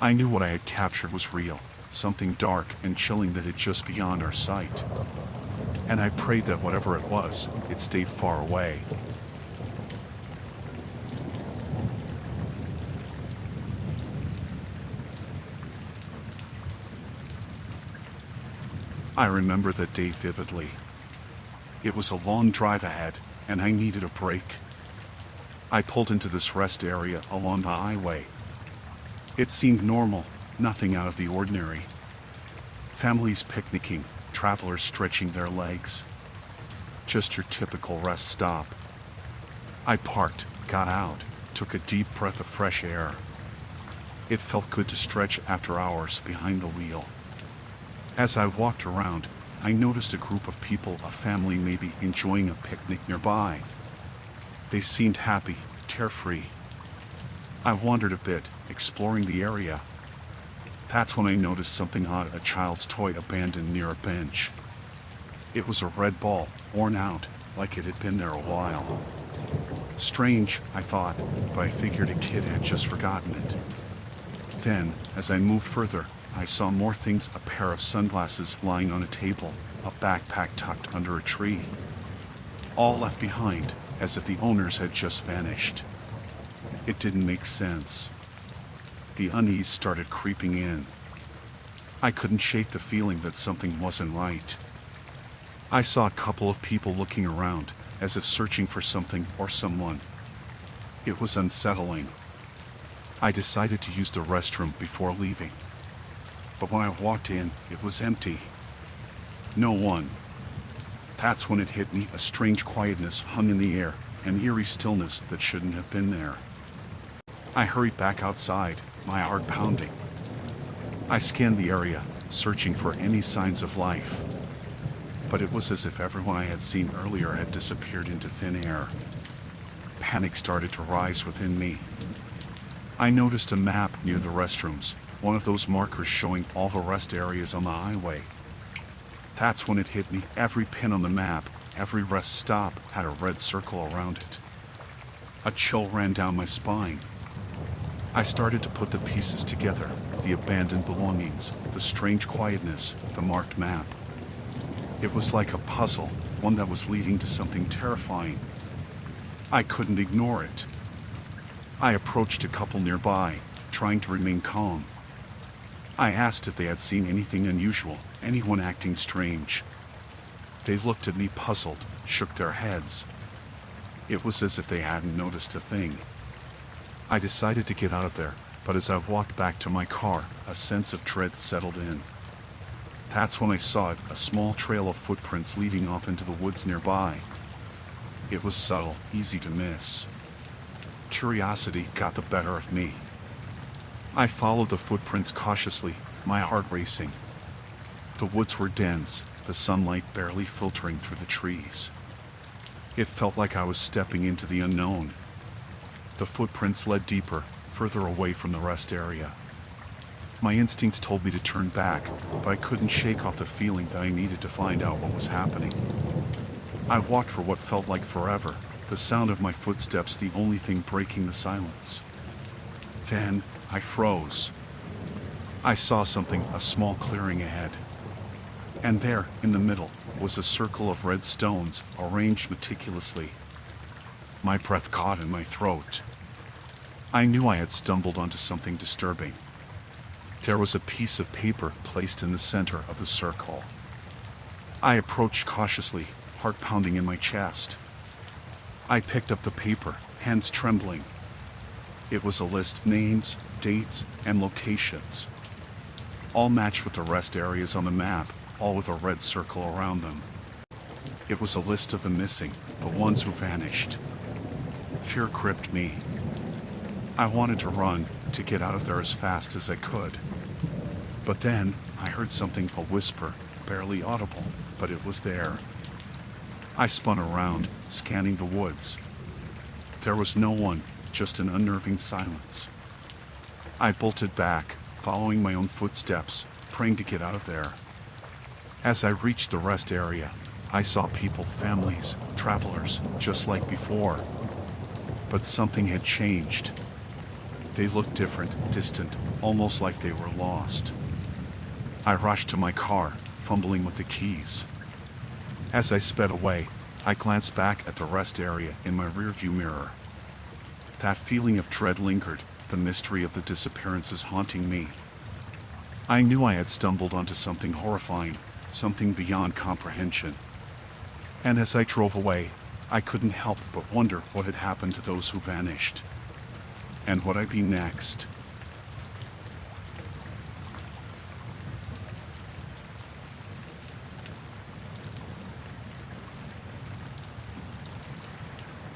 I knew what I had captured was real, something dark and chilling that had just beyond our sight. And I prayed that whatever it was, it stayed far away. I remember that day vividly. It was a long drive ahead, and I needed a break. I pulled into this rest area along the highway. It seemed normal, nothing out of the ordinary. Families picnicking, travelers stretching their legs. Just your typical rest stop. I parked, got out, took a deep breath of fresh air. It felt good to stretch after hours behind the wheel. As I walked around, I noticed a group of people, a family maybe, enjoying a picnic nearby. They seemed happy, carefree. I wandered a bit, exploring the area. That's when I noticed something odd, a child's toy abandoned near a bench. It was a red ball, worn out, like it had been there a while. Strange, I thought, but I figured a kid had just forgotten it. Then, as I moved further, I saw more things, a pair of sunglasses lying on a table, a backpack tucked under a tree. All left behind, as if the owners had just vanished. It didn't make sense. The unease started creeping in. I couldn't shake the feeling that something wasn't right. I saw a couple of people looking around, as if searching for something or someone. It was unsettling. I decided to use the restroom before leaving. But when I walked in, it was empty. No one. That's when it hit me, a strange quietness hung in the air, an eerie stillness that shouldn't have been there. I hurried back outside, my heart pounding. I scanned the area, searching for any signs of life. But it was as if everyone I had seen earlier had disappeared into thin air. Panic started to rise within me. I noticed a map near the restrooms, one of those markers showing all the rest areas on the highway. That's when it hit me, every pin on the map, every rest stop had a red circle around it. A chill ran down my spine. I started to put the pieces together, the abandoned belongings, the strange quietness, the marked map. It was like a puzzle, one that was leading to something terrifying. I couldn't ignore it. I approached a couple nearby, trying to remain calm. I asked if they had seen anything unusual, anyone acting strange. They looked at me puzzled, shook their heads. It was as if they hadn't noticed a thing. I decided to get out of there, but as I walked back to my car, a sense of dread settled in. That's when I saw it, a small trail of footprints leading off into the woods nearby. It was subtle, easy to miss. Curiosity got the better of me. I followed the footprints cautiously, my heart racing. The woods were dense, the sunlight barely filtering through the trees. It felt like I was stepping into the unknown. The footprints led deeper, further away from the rest area. My instincts told me to turn back, but I couldn't shake off the feeling that I needed to find out what was happening. I walked for what felt like forever, the sound of my footsteps the only thing breaking the silence. Then, I froze. I saw something, a small clearing ahead. And there, in the middle, was a circle of red stones, arranged meticulously. My breath caught in my throat. I knew I had stumbled onto something disturbing. There was a piece of paper placed in the center of the circle. I approached cautiously, heart pounding in my chest. I picked up the paper, hands trembling. It was a list of names, dates, and locations, all matched with the rest areas on the map, all with a red circle around them. It was a list of the missing, the ones who vanished. Fear gripped me. I wanted to run, to get out of there as fast as I could. But then, I heard something, a whisper, barely audible, but it was there. I spun around, scanning the woods. There was no one, just an unnerving silence. I bolted back, following my own footsteps, praying to get out of there. As I reached the rest area, I saw people, families, travelers, just like before. But something had changed. They looked different, distant, almost like they were lost. I rushed to my car, fumbling with the keys. As I sped away, I glanced back at the rest area in my rearview mirror. That feeling of dread lingered, the mystery of the disappearances haunting me. I knew I had stumbled onto something horrifying, something beyond comprehension. And as I drove away, I couldn't help but wonder what had happened to those who vanished. And would I be next?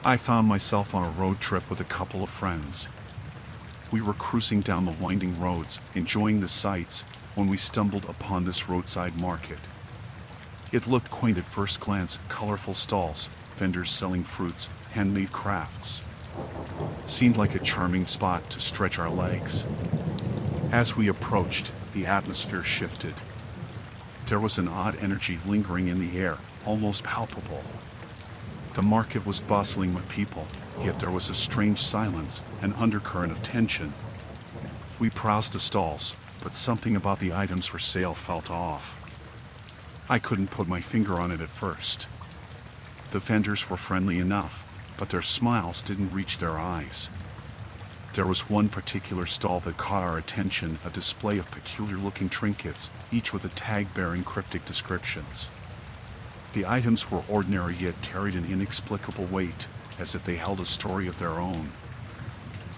I found myself on a road trip with a couple of friends. We were cruising down the winding roads, enjoying the sights, when we stumbled upon this roadside market. It looked quaint at first glance, colorful stalls, vendors selling fruits, handmade crafts. Seemed like a charming spot to stretch our legs. As we approached, the atmosphere shifted. There was an odd energy lingering in the air, almost palpable. The market was bustling with people, yet there was a strange silence, an undercurrent of tension. We browsed the stalls, but something about the items for sale felt off. I couldn't put my finger on it at first. The vendors were friendly enough, but their smiles didn't reach their eyes. There was one particular stall that caught our attention, a display of peculiar-looking trinkets, each with a tag bearing cryptic descriptions. The items were ordinary yet carried an inexplicable weight, as if they held a story of their own.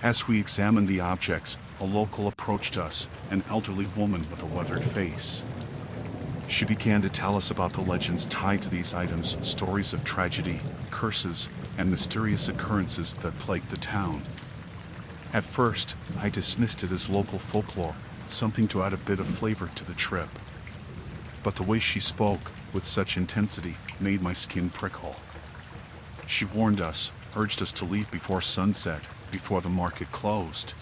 As we examined the objects, a local approached us, an elderly woman with a weathered face. She began to tell us about the legends tied to these items, stories of tragedy, curses, and mysterious occurrences that plagued the town. At first, I dismissed it as local folklore, something to add a bit of flavor to the trip. But the way she spoke, with such intensity, made my skin prickle. She warned us, urged us to leave before sunset, before the market closed.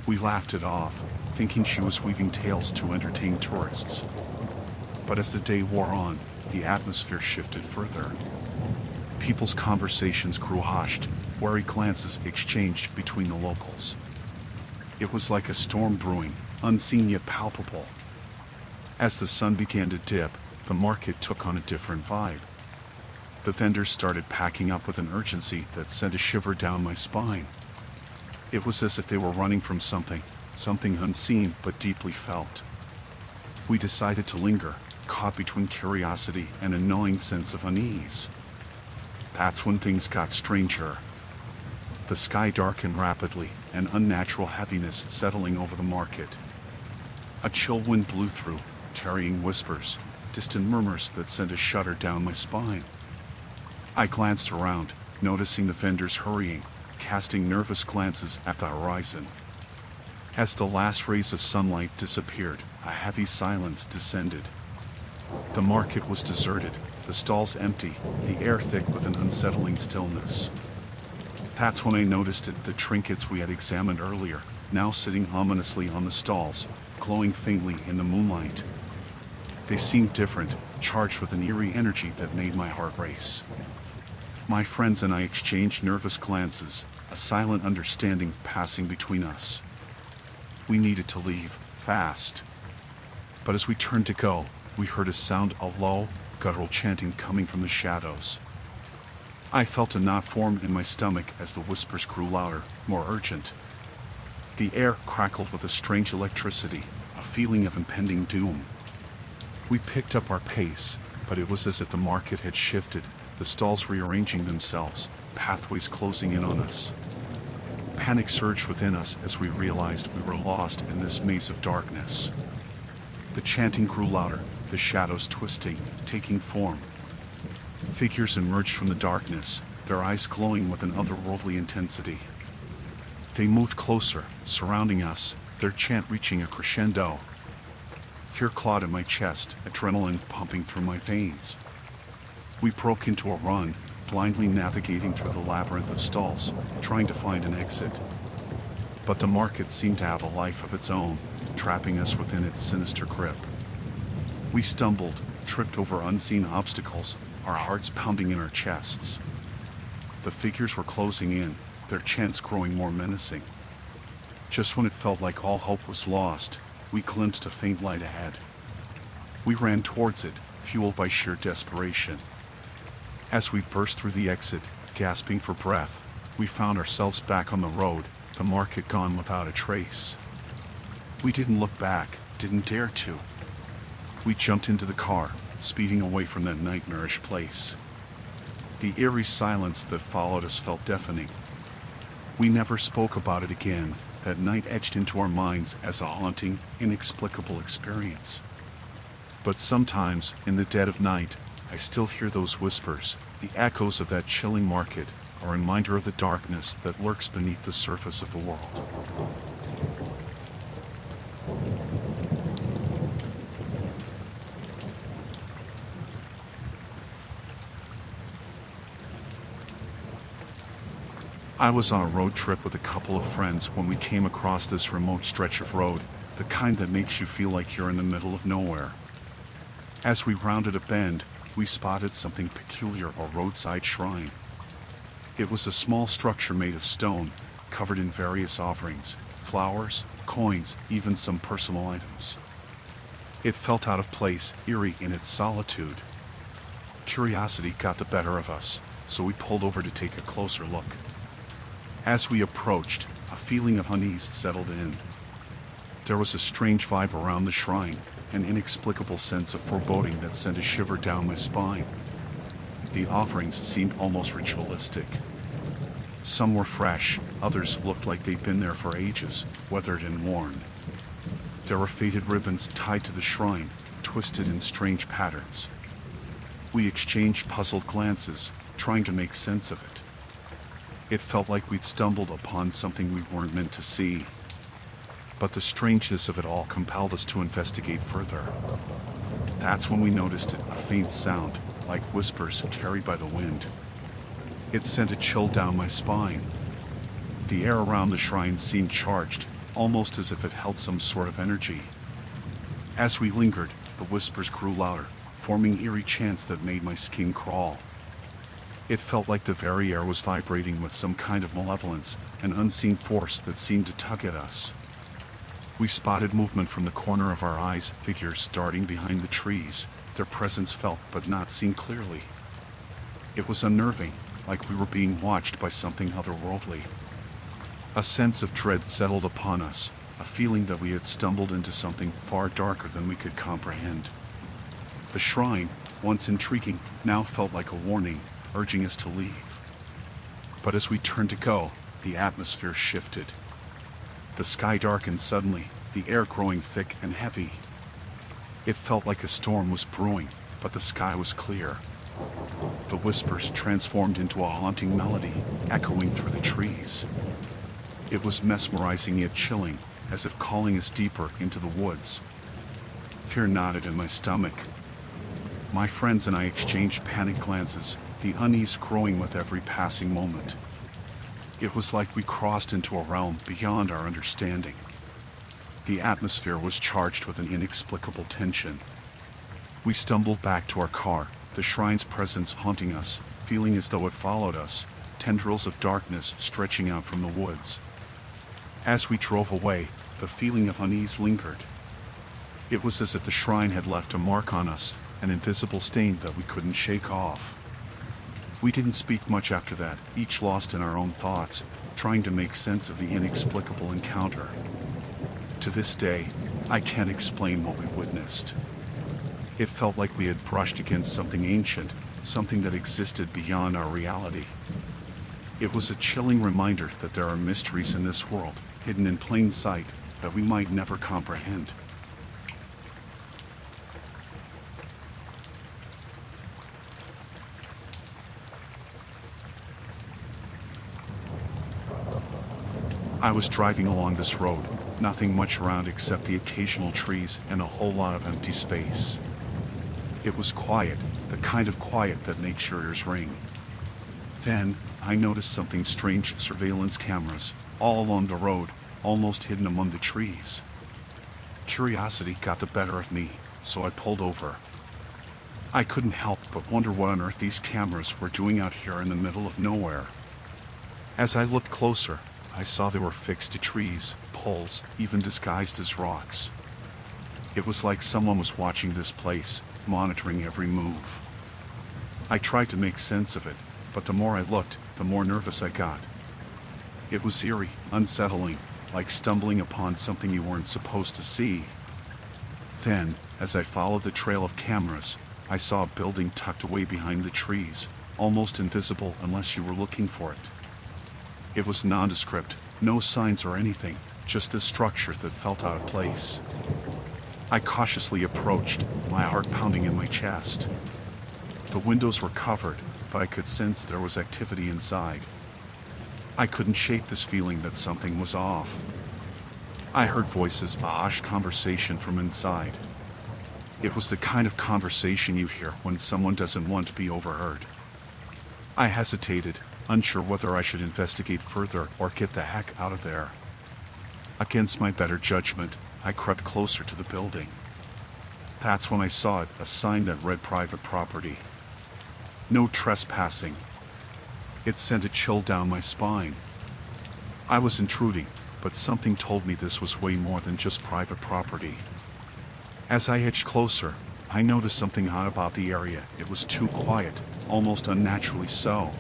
We laughed it off, thinking she was weaving tales to entertain tourists. But as the day wore on, the atmosphere shifted further. People's conversations grew hushed, wary glances exchanged between the locals. It was like a storm brewing, unseen yet palpable. As the sun began to dip, the market took on a different vibe. The vendors started packing up with an urgency that sent a shiver down my spine. It was as if they were running from something unseen but deeply felt. We decided to linger, caught between curiosity and a gnawing sense of unease. That's when things got stranger. The sky darkened rapidly, an unnatural heaviness settling over the market. A chill wind blew through, carrying whispers, distant murmurs that sent a shudder down my spine. I glanced around, noticing the vendors hurrying, casting nervous glances at the horizon. As the last rays of sunlight disappeared, a heavy silence descended. The market was deserted, the stalls empty, the air thick with an unsettling stillness. That's when I noticed it, the trinkets we had examined earlier, now sitting ominously on the stalls, glowing faintly in the moonlight. They seemed different, charged with an eerie energy that made my heart race. My friends and I exchanged nervous glances, a silent understanding passing between us. We needed to leave, fast. But as we turned to go, we heard a sound, a low, guttural chanting coming from the shadows. I felt a knot form in my stomach as the whispers grew louder, more urgent. The air crackled with a strange electricity, a feeling of impending doom. We picked up our pace, but it was as if the market had shifted, the stalls rearranging themselves, pathways closing in on us. Panic surged within us as we realized we were lost in this maze of darkness. The chanting grew louder, the shadows twisting, taking form. Figures emerged from the darkness, their eyes glowing with an otherworldly intensity. They moved closer, surrounding us, their chant reaching a crescendo. Fear clawed at my chest, adrenaline pumping through my veins. We broke into a run, blindly navigating through the labyrinth of stalls, trying to find an exit. But the market seemed to have a life of its own, trapping us within its sinister grip. We stumbled, tripped over unseen obstacles, our hearts pounding in our chests. The figures were closing in, their chants growing more menacing. Just when it felt like all hope was lost, we glimpsed a faint light ahead. We ran towards it, fueled by sheer desperation. As we burst through the exit, gasping for breath, we found ourselves back on the road, the market gone without a trace. We didn't look back, didn't dare to. We jumped into the car, speeding away from that nightmarish place. The eerie silence that followed us felt deafening. We never spoke about it again. That night etched into our minds as a haunting, inexplicable experience. But sometimes, in the dead of night, I still hear those whispers, the echoes of that chilling market, a reminder of the darkness that lurks beneath the surface of the world. I was on a road trip with a couple of friends when we came across this remote stretch of road, the kind that makes you feel like you're in the middle of nowhere. As we rounded a bend, we spotted something peculiar, a roadside shrine. It was a small structure made of stone, covered in various offerings, flowers, coins, even some personal items. It felt out of place, eerie in its solitude. Curiosity got the better of us, so we pulled over to take a closer look. As we approached, a feeling of unease settled in. There was a strange vibe around the shrine, an inexplicable sense of foreboding that sent a shiver down my spine. The offerings seemed almost ritualistic. Some were fresh, others looked like they'd been there for ages, weathered and worn. There were faded ribbons tied to the shrine, twisted in strange patterns. We exchanged puzzled glances, trying to make sense of it. It felt like we'd stumbled upon something we weren't meant to see. But the strangeness of it all compelled us to investigate further. That's when we noticed it, a faint sound, like whispers carried by the wind. It sent a chill down my spine. The air around the shrine seemed charged, almost as if it held some sort of energy. As we lingered, the whispers grew louder, forming eerie chants that made my skin crawl. It felt like the very air was vibrating with some kind of malevolence, an unseen force that seemed to tug at us. We spotted movement from the corner of our eyes, figures darting behind the trees, their presence felt but not seen clearly. It was unnerving, like we were being watched by something otherworldly. A sense of dread settled upon us, a feeling that we had stumbled into something far darker than we could comprehend. The shrine, once intriguing, now felt like a warning, urging us to leave. But as we turned to go, the atmosphere shifted. The sky darkened suddenly, the air growing thick and heavy. It felt like a storm was brewing, but the sky was clear. The whispers transformed into a haunting melody, echoing through the trees. It was mesmerizing yet chilling, as if calling us deeper into the woods. Fear knotted in my stomach. My friends and I exchanged panicked glances, the unease growing with every passing moment. It was like we crossed into a realm beyond our understanding. The atmosphere was charged with an inexplicable tension. We stumbled back to our car, the shrine's presence haunting us, feeling as though it followed us, tendrils of darkness stretching out from the woods. As we drove away, the feeling of unease lingered. It was as if the shrine had left a mark on us, an invisible stain that we couldn't shake off. We didn't speak much after that, each lost in our own thoughts, trying to make sense of the inexplicable encounter. To this day, I can't explain what we witnessed. It felt like we had brushed against something ancient, something that existed beyond our reality. It was a chilling reminder that there are mysteries in this world, hidden in plain sight, that we might never comprehend. I was driving along this road, nothing much around except the occasional trees and a whole lot of empty space. It was quiet, the kind of quiet that makes your ears ring. Then, I noticed something strange: surveillance cameras, all along the road, almost hidden among the trees. Curiosity got the better of me, so I pulled over. I couldn't help but wonder what on earth these cameras were doing out here in the middle of nowhere. As I looked closer, I saw they were fixed to trees, poles, even disguised as rocks. It was like someone was watching this place, monitoring every move. I tried to make sense of it, but the more I looked, the more nervous I got. It was eerie, unsettling, like stumbling upon something you weren't supposed to see. Then, as I followed the trail of cameras, I saw a building tucked away behind the trees, almost invisible unless you were looking for it. It was nondescript, no signs or anything, just a structure that felt out of place. I cautiously approached, my heart pounding in my chest. The windows were covered, but I could sense there was activity inside. I couldn't shake this feeling that something was off. I heard voices, a hushed conversation from inside. It was the kind of conversation you hear when someone doesn't want to be overheard. I hesitated, unsure whether I should investigate further or get the heck out of there. Against my better judgment, I crept closer to the building. That's when I saw it, a sign that read private property. No trespassing. It sent a chill down my spine. I was intruding, but something told me this was way more than just private property. As I edged closer, I noticed something odd about the area. It was too quiet, almost unnaturally so.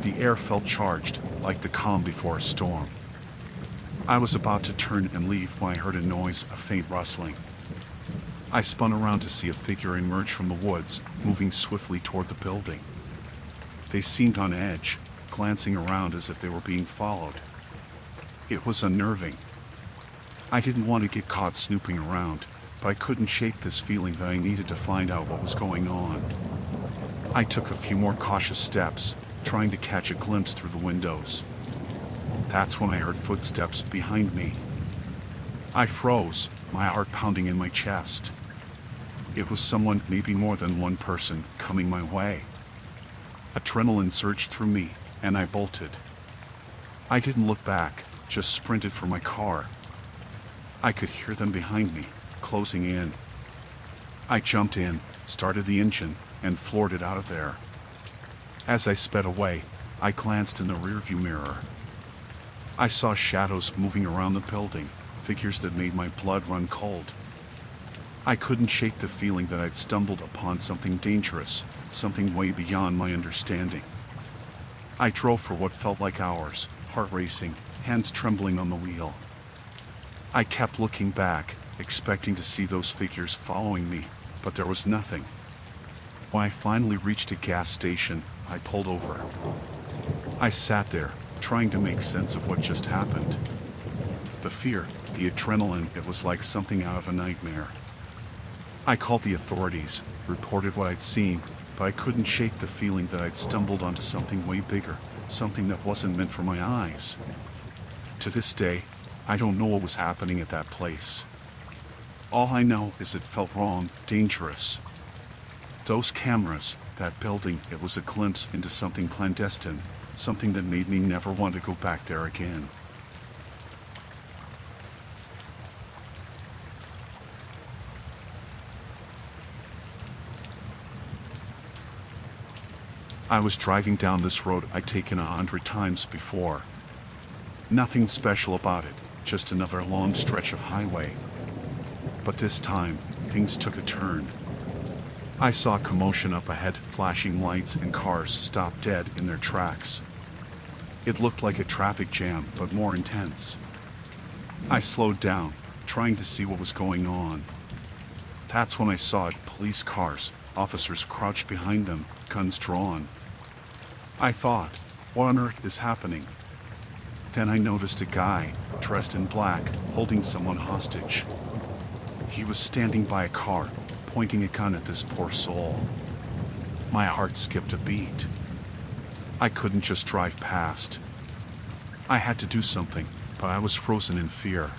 The air felt charged, like the calm before a storm. I was about to turn and leave when I heard a noise, a faint rustling. I spun around to see a figure emerge from the woods, moving swiftly toward the building. They seemed on edge, glancing around as if they were being followed. It was unnerving. I didn't want to get caught snooping around, but I couldn't shake this feeling that I needed to find out what was going on. I took a few more cautious steps, trying to catch a glimpse through the windows. That's when I heard footsteps behind me. I froze, my heart pounding in my chest. It was someone, maybe more than one person, coming my way. Adrenaline surged through me, and I bolted. I didn't look back, just sprinted for my car. I could hear them behind me, closing in. I jumped in, started the engine, and floored it out of there. As I sped away, I glanced in the rearview mirror. I saw shadows moving around the building, figures that made my blood run cold. I couldn't shake the feeling that I'd stumbled upon something dangerous, something way beyond my understanding. I drove for what felt like hours, heart racing, hands trembling on the wheel. I kept looking back, expecting to see those figures following me, but there was nothing. When I finally reached a gas station, I pulled over. I sat there, trying to make sense of what just happened. The fear, the adrenaline, it was like something out of a nightmare. I called the authorities, reported what I'd seen, but I couldn't shake the feeling that I'd stumbled onto something way bigger, something that wasn't meant for my eyes. To this day, I don't know what was happening at that place. All I know is it felt wrong, dangerous. Those cameras, that building, it was a glimpse into something clandestine, something that made me never want to go back there again. I was driving down this road I'd taken 100 times before. Nothing special about it, just another long stretch of highway. But this time, things took a turn. I saw commotion up ahead, flashing lights, and cars stopped dead in their tracks. It looked like a traffic jam, but more intense. I slowed down, trying to see what was going on. That's when I saw it, police cars, officers crouched behind them, guns drawn. I thought, What on earth is happening? Then I noticed a guy, dressed in black, holding someone hostage. He was standing by a car, pointing a gun at this poor soul. My heart skipped a beat. I couldn't just drive past. I had to do something, but I was frozen in fear.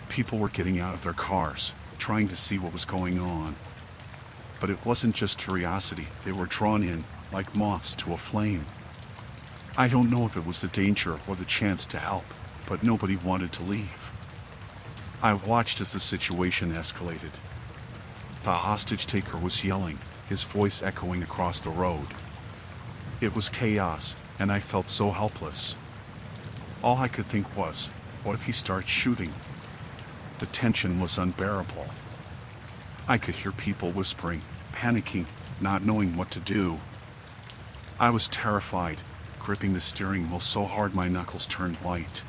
People were getting out of their cars, trying to see what was going on. But it wasn't just curiosity, they were drawn in, like moths to a flame. I don't know if it was the danger or the chance to help, but nobody wanted to leave. I watched as the situation escalated. The hostage taker was yelling, his voice echoing across the road. It was chaos, and I felt so helpless. All I could think was, what if he starts shooting? The tension was unbearable. I could hear people whispering, panicking, not knowing what to do. I was terrified, gripping the steering wheel so hard my knuckles turned white.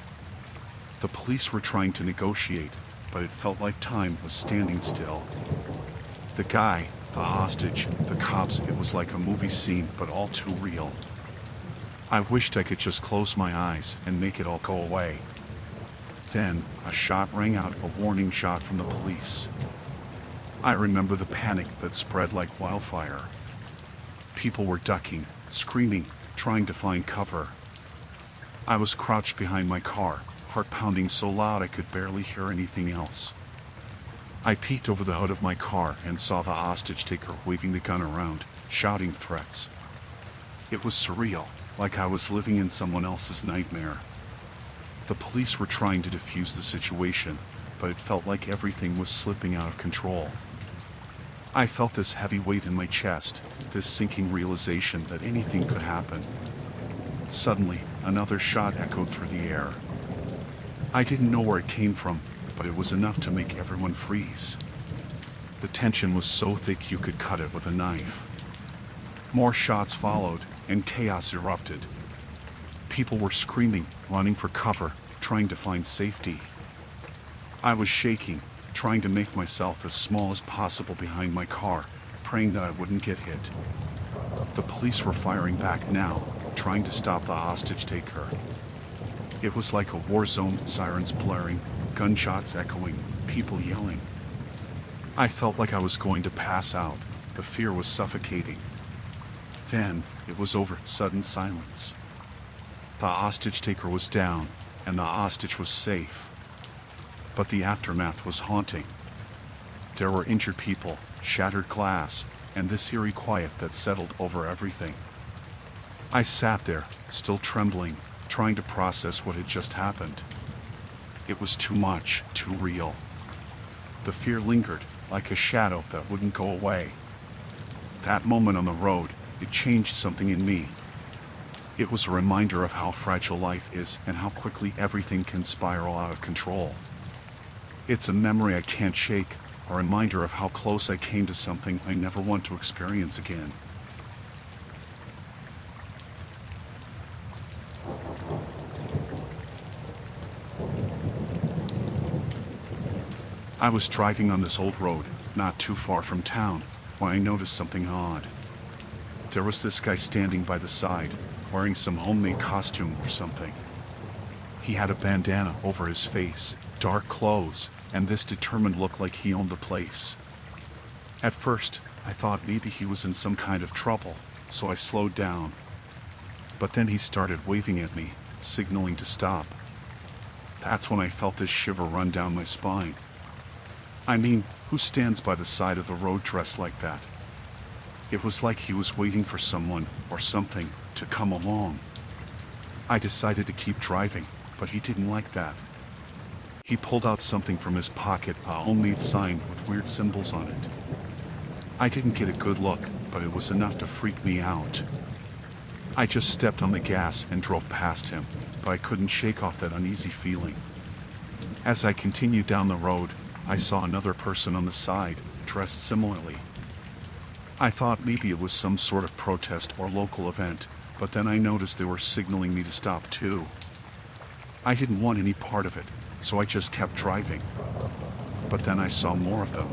The police were trying to negotiate, but it felt like time was standing still. The guy, the hostage, the cops, it was like a movie scene, but all too real. I wished I could just close my eyes and make it all go away. Then, a shot rang out, a warning shot from the police. I remember the panic that spread like wildfire. People were ducking, screaming, trying to find cover. I was crouched behind my car, heart pounding so loud I could barely hear anything else. I peeked over the hood of my car and saw the hostage taker waving the gun around, shouting threats. It was surreal, like I was living in someone else's nightmare. The police were trying to defuse the situation, but it felt like everything was slipping out of control. I felt this heavy weight in my chest, this sinking realization that anything could happen. Suddenly, another shot echoed through the air. I didn't know where it came from, but it was enough to make everyone freeze. The tension was so thick you could cut it with a knife. More shots followed, and chaos erupted. People were screaming, running for cover, trying to find safety. I was shaking, trying to make myself as small as possible behind my car, praying that I wouldn't get hit. The police were firing back now, trying to stop the hostage taker. It was like a war zone, sirens blaring, gunshots echoing, people yelling. I felt like I was going to pass out. The fear was suffocating. Then, it was over, sudden silence. The hostage taker was down, and the hostage was safe. But the aftermath was haunting. There were injured people, shattered glass, and this eerie quiet that settled over everything. I sat there, still trembling, trying to process what had just happened. It was too much, too real. The fear lingered, like a shadow that wouldn't go away. That moment on the road, it changed something in me. It was a reminder of how fragile life is and how quickly everything can spiral out of control. It's a memory I can't shake, a reminder of how close I came to something I never want to experience again. I was driving on this old road, not too far from town, when I noticed something odd. There was this guy standing by the side, wearing some homemade costume or something. He had a bandana over his face, dark clothes, and this determined look like he owned the place. At first, I thought maybe he was in some kind of trouble, so I slowed down. But then he started waving at me, signaling to stop. That's when I felt this shiver run down my spine. I mean, who stands by the side of the road dressed like that? It was like he was waiting for someone, or something, to come along. I decided to keep driving, but he didn't like that. He pulled out something from his pocket, a homemade sign with weird symbols on it. I didn't get a good look, but it was enough to freak me out. I just stepped on the gas and drove past him, but I couldn't shake off that uneasy feeling. As I continued down the road, I saw another person on the side, dressed similarly. I thought maybe it was some sort of protest or local event, but then I noticed they were signaling me to stop too. I didn't want any part of it, so I just kept driving. But then I saw more of them.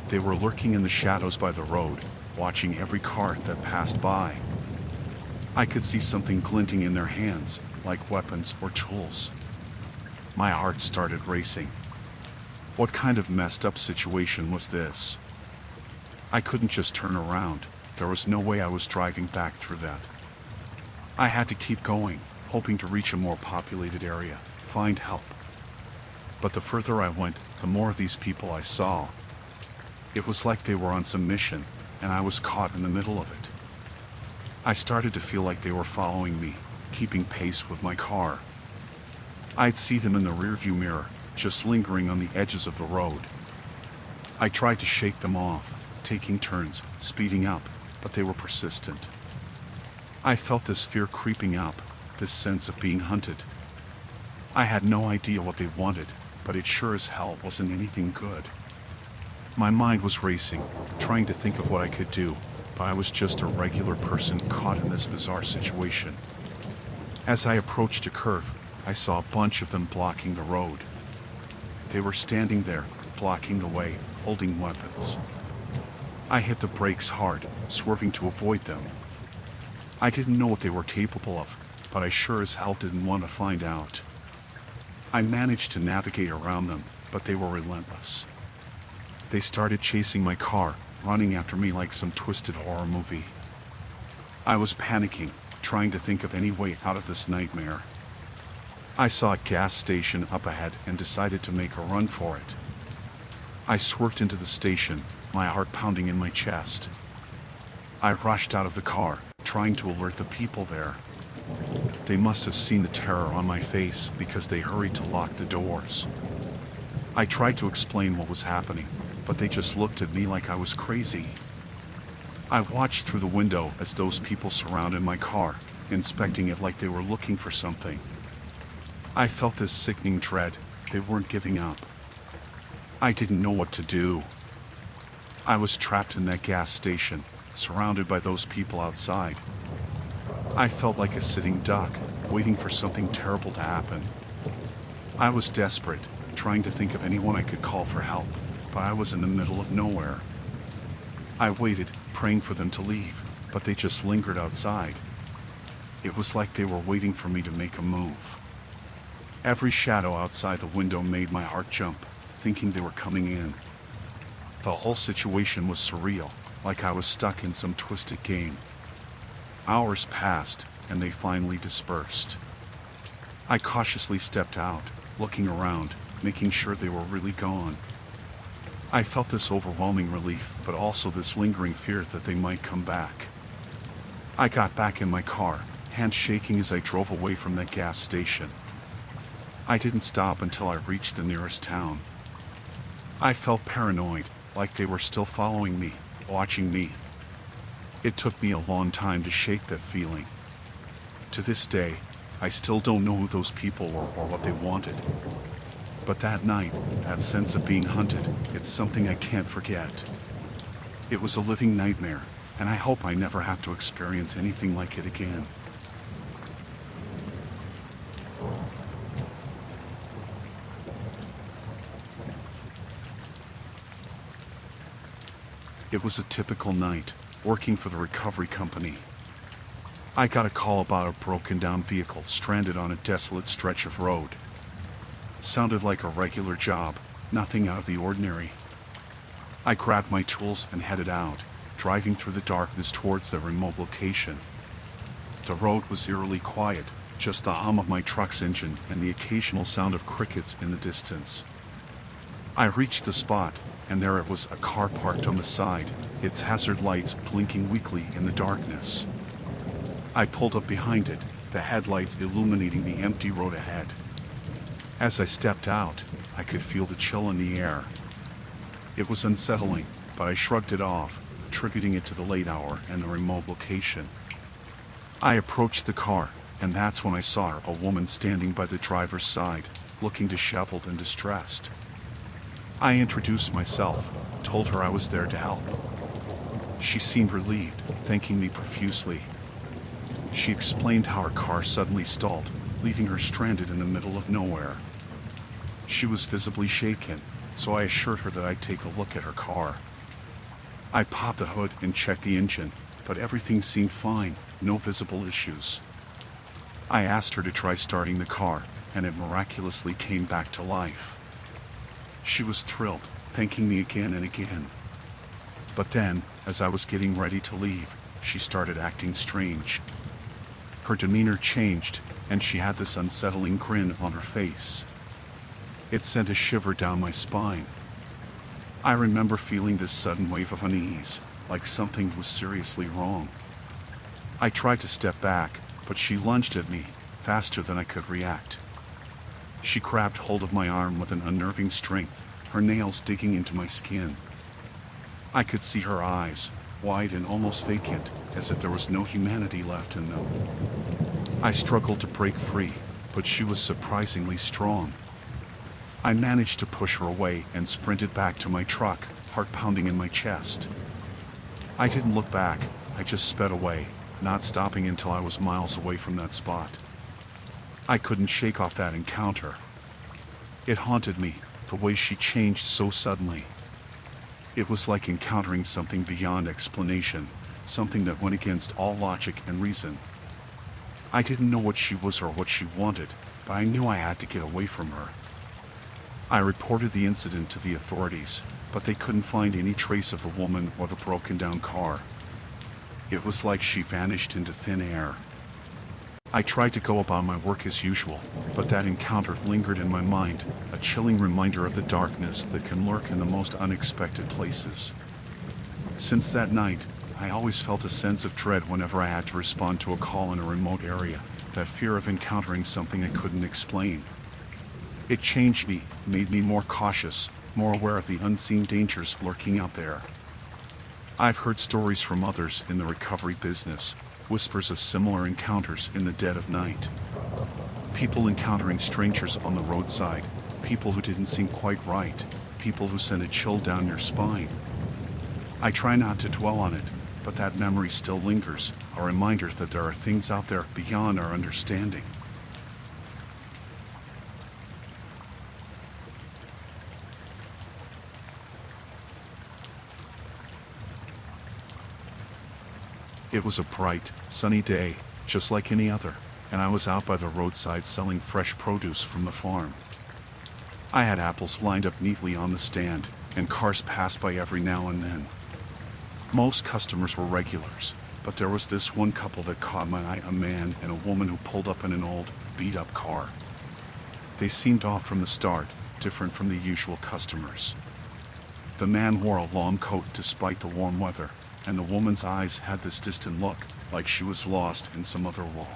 They were lurking in the shadows by the road, watching every car that passed by. I could see something glinting in their hands, like weapons or tools. My heart started racing. What kind of messed up situation was this? I couldn't just turn around. There was no way I was driving back through that. I had to keep going, hoping to reach a more populated area, find help. But the further I went, the more of these people I saw. It was like they were on some mission, and I was caught in the middle of it. I started to feel like they were following me, keeping pace with my car. I'd see them in the rearview mirror, just lingering on the edges of the road. I tried to shake them off, taking turns, speeding up, but they were persistent. I felt this fear creeping up, this sense of being hunted. I had no idea what they wanted, but it sure as hell wasn't anything good. My mind was racing, trying to think of what I could do, but I was just a regular person caught in this bizarre situation. As I approached a curve, I saw a bunch of them blocking the road. They were standing there, blocking the way, holding weapons. I hit the brakes hard, swerving to avoid them. I didn't know what they were capable of, but I sure as hell didn't want to find out. I managed to navigate around them, but they were relentless. They started chasing my car, running after me like some twisted horror movie. I was panicking, trying to think of any way out of this nightmare. I saw a gas station up ahead and decided to make a run for it. I swerved into the station, my heart pounding in my chest. I rushed out of the car, trying to alert the people there. They must have seen the terror on my face because they hurried to lock the doors. I tried to explain what was happening, but they just looked at me like I was crazy. I watched through the window as those people surrounded my car, inspecting it like they were looking for something. I felt this sickening dread. They weren't giving up. I didn't know what to do. I was trapped in that gas station, surrounded by those people outside. I felt like a sitting duck, waiting for something terrible to happen. I was desperate, trying to think of anyone I could call for help, but I was in the middle of nowhere. I waited, praying for them to leave, but they just lingered outside. It was like they were waiting for me to make a move. Every shadow outside the window made my heart jump, thinking they were coming in. The whole situation was surreal, like I was stuck in some twisted game. Hours passed, and they finally dispersed. I cautiously stepped out, looking around, making sure they were really gone. I felt this overwhelming relief, but also this lingering fear that they might come back. I got back in my car, hands shaking as I drove away from that gas station. I didn't stop until I reached the nearest town. I felt paranoid, like they were still following me, watching me. It took me a long time to shake that feeling. To this day, I still don't know who those people were or what they wanted. But that night, that sense of being hunted, it's something I can't forget. It was a living nightmare, and I hope I never have to experience anything like it again. It was a typical night, working for the recovery company. I got a call about a broken down vehicle stranded on a desolate stretch of road. Sounded like a regular job, nothing out of the ordinary. I grabbed my tools and headed out, driving through the darkness towards the remote location. The road was eerily quiet, just the hum of my truck's engine and the occasional sound of crickets in the distance. I reached the spot, and there it was, a car parked on the side, its hazard lights blinking weakly in the darkness. I pulled up behind it, the headlights illuminating the empty road ahead. As I stepped out, I could feel the chill in the air. It was unsettling, but I shrugged it off, attributing it to the late hour and the remote location. I approached the car, and that's when I saw her, a woman standing by the driver's side, looking disheveled and distressed. I introduced myself, told her I was there to help. She seemed relieved, thanking me profusely. She explained how her car suddenly stalled, leaving her stranded in the middle of nowhere. She was visibly shaken, so I assured her that I'd take a look at her car. I popped the hood and checked the engine, but everything seemed fine, no visible issues. I asked her to try starting the car, and it miraculously came back to life. She was thrilled, thanking me again and again. But then, as I was getting ready to leave, she started acting strange. Her demeanor changed, and she had this unsettling grin on her face. It sent a shiver down my spine. I remember feeling this sudden wave of unease, like something was seriously wrong. I tried to step back, but she lunged at me, faster than I could react. She grabbed hold of my arm with an unnerving strength, her nails digging into my skin. I could see her eyes, wide and almost vacant, as if there was no humanity left in them. I struggled to break free, but she was surprisingly strong. I managed to push her away and sprinted back to my truck, heart pounding in my chest. I didn't look back, I just sped away, not stopping until I was miles away from that spot. I couldn't shake off that encounter. It haunted me, the way she changed so suddenly. It was like encountering something beyond explanation, something that went against all logic and reason. I didn't know what she was or what she wanted, but I knew I had to get away from her. I reported the incident to the authorities, but they couldn't find any trace of the woman or the broken-down car. It was like she vanished into thin air. I tried to go about my work as usual, but that encounter lingered in my mind, a chilling reminder of the darkness that can lurk in the most unexpected places. Since that night, I always felt a sense of dread whenever I had to respond to a call in a remote area, that fear of encountering something I couldn't explain. It changed me, made me more cautious, more aware of the unseen dangers lurking out there. I've heard stories from others in the recovery business, whispers of similar encounters in the dead of night. People encountering strangers on the roadside, people who didn't seem quite right, people who sent a chill down your spine. I try not to dwell on it, but that memory still lingers, a reminder that there are things out there beyond our understanding. It was a bright, sunny day, just like any other, and I was out by the roadside selling fresh produce from the farm. I had apples lined up neatly on the stand, and cars passed by every now and then. Most customers were regulars, but there was this one couple that caught my eye, a man and a woman who pulled up in an old, beat-up car. They seemed off from the start, different from the usual customers. The man wore a long coat despite the warm weather, and the woman's eyes had this distant look, like she was lost in some other world.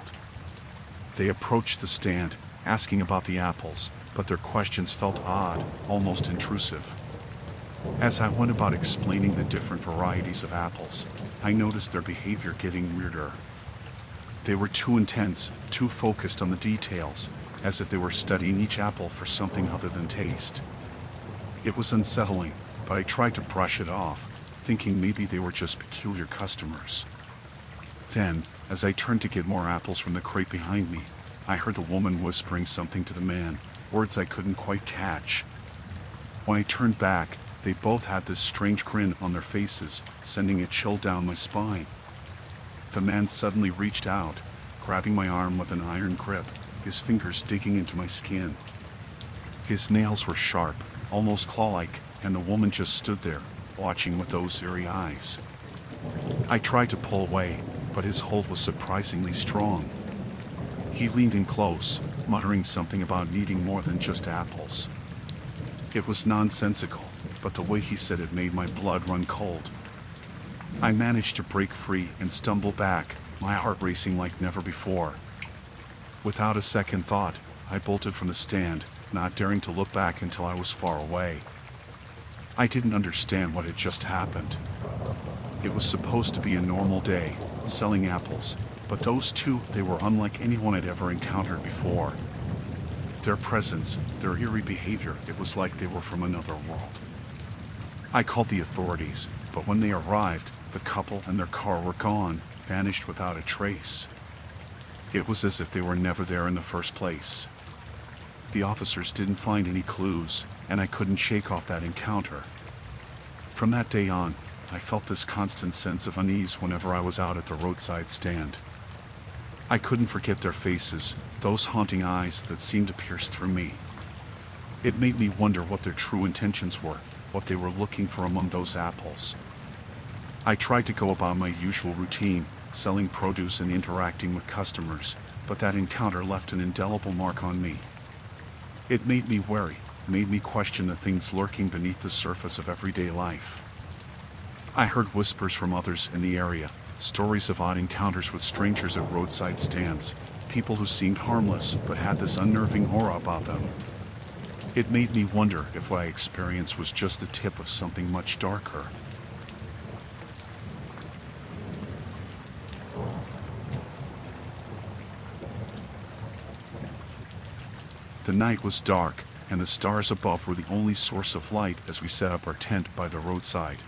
They approached the stand, asking about the apples, but their questions felt odd, almost intrusive. As I went about explaining the different varieties of apples, I noticed their behavior getting weirder. They were too intense, too focused on the details, as if they were studying each apple for something other than taste. It was unsettling, but I tried to brush it off, thinking maybe they were just peculiar customers. Then, as I turned to get more apples from the crate behind me, I heard the woman whispering something to the man, words I couldn't quite catch. When I turned back, they both had this strange grin on their faces, sending a chill down my spine. The man suddenly reached out, grabbing my arm with an iron grip, his fingers digging into my skin. His nails were sharp, almost claw-like, and the woman just stood there, watching with those eerie eyes. I tried to pull away, but his hold was surprisingly strong. He leaned in close, muttering something about needing more than just apples. It was nonsensical, but the way he said it made my blood run cold. I managed to break free and stumble back, my heart racing like never before. Without a second thought, I bolted from the stand, not daring to look back until I was far away. I didn't understand what had just happened. It was supposed to be a normal day, selling apples, but those two, they were unlike anyone I'd ever encountered before. Their presence, their eerie behavior, it was like they were from another world. I called the authorities, but when they arrived, the couple and their car were gone, vanished without a trace. It was as if they were never there in the first place. The officers didn't find any clues, and I couldn't shake off that encounter. From that day on, I felt this constant sense of unease whenever I was out at the roadside stand. I couldn't forget their faces, those haunting eyes that seemed to pierce through me. It made me wonder what their true intentions were, what they were looking for among those apples. I tried to go about my usual routine, selling produce and interacting with customers, but that encounter left an indelible mark on me. It made me wary, made me question the things lurking beneath the surface of everyday life. I heard whispers from others in the area, stories of odd encounters with strangers at roadside stands, people who seemed harmless but had this unnerving aura about them. It made me wonder if what I experienced was just the tip of something much darker. The night was dark, and the stars above were the only source of light as we set up our tent by the roadside.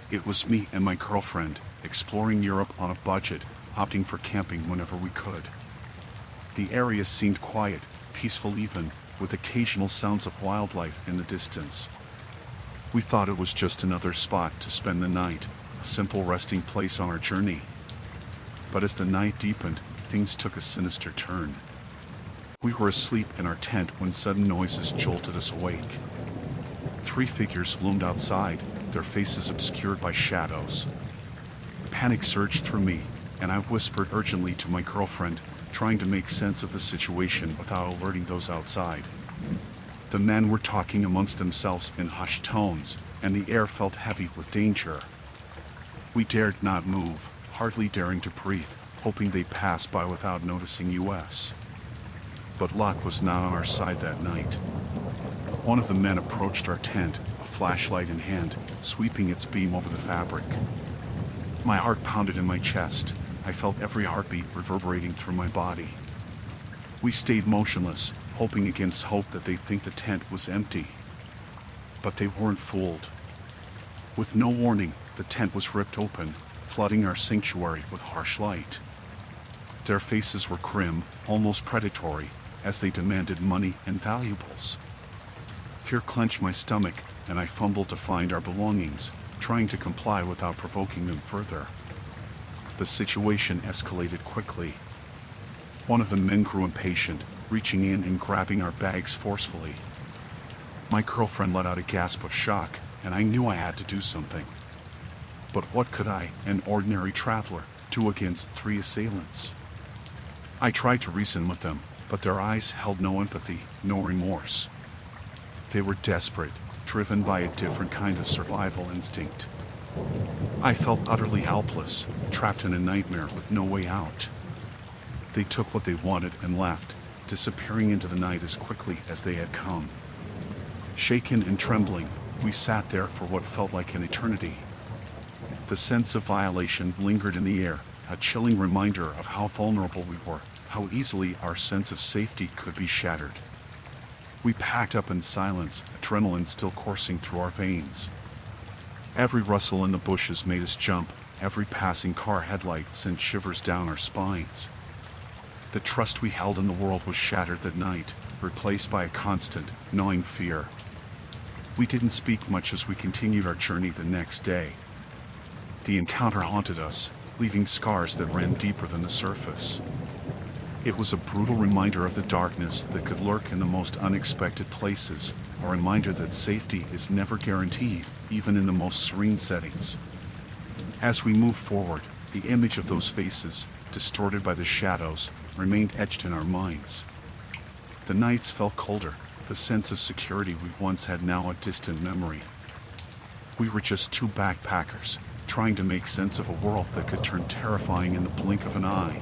It was me and my girlfriend, exploring Europe on a budget, opting for camping whenever we could. The area seemed quiet, peaceful even, with occasional sounds of wildlife in the distance. We thought it was just another spot to spend the night, a simple resting place on our journey. But as the night deepened, things took a sinister turn. We were asleep in our tent when sudden noises jolted us awake. 3 figures loomed outside, their faces obscured by shadows. Panic surged through me, and I whispered urgently to my girlfriend, trying to make sense of the situation without alerting those outside. The men were talking amongst themselves in hushed tones, and the air felt heavy with danger. We dared not move, hardly daring to breathe, hoping they'd pass by without noticing us. But luck was not on our side that night. One of the men approached our tent, a flashlight in hand, sweeping its beam over the fabric. My heart pounded in my chest. I felt every heartbeat reverberating through my body. We stayed motionless, hoping against hope that they'd think the tent was empty. But they weren't fooled. With no warning, the tent was ripped open, flooding our sanctuary with harsh light. Their faces were grim, almost predatory, as they demanded money and valuables. Fear clenched my stomach, and I fumbled to find our belongings, trying to comply without provoking them further. The situation escalated quickly. One of the men grew impatient, reaching in and grabbing our bags forcefully. My girlfriend let out a gasp of shock, and I knew I had to do something. But what could I, an ordinary traveler, do against 3 assailants? I tried to reason with them, but their eyes held no empathy, no remorse. They were desperate, driven by a different kind of survival instinct. I felt utterly helpless, trapped in a nightmare with no way out. They took what they wanted and left, disappearing into the night as quickly as they had come. Shaken and trembling, we sat there for what felt like an eternity. The sense of violation lingered in the air, a chilling reminder of how vulnerable we were, how easily our sense of safety could be shattered. We packed up in silence, adrenaline still coursing through our veins. Every rustle in the bushes made us jump, every passing car headlight sent shivers down our spines. The trust we held in the world was shattered that night, replaced by a constant, gnawing fear. We didn't speak much as we continued our journey the next day. The encounter haunted us, leaving scars that ran deeper than the surface. It was a brutal reminder of the darkness that could lurk in the most unexpected places, a reminder that safety is never guaranteed, even in the most serene settings. As we moved forward, the image of those faces, distorted by the shadows, remained etched in our minds. The nights felt colder, the sense of security we once had now a distant memory. We were just 2 backpackers, trying to make sense of a world that could turn terrifying in the blink of an eye.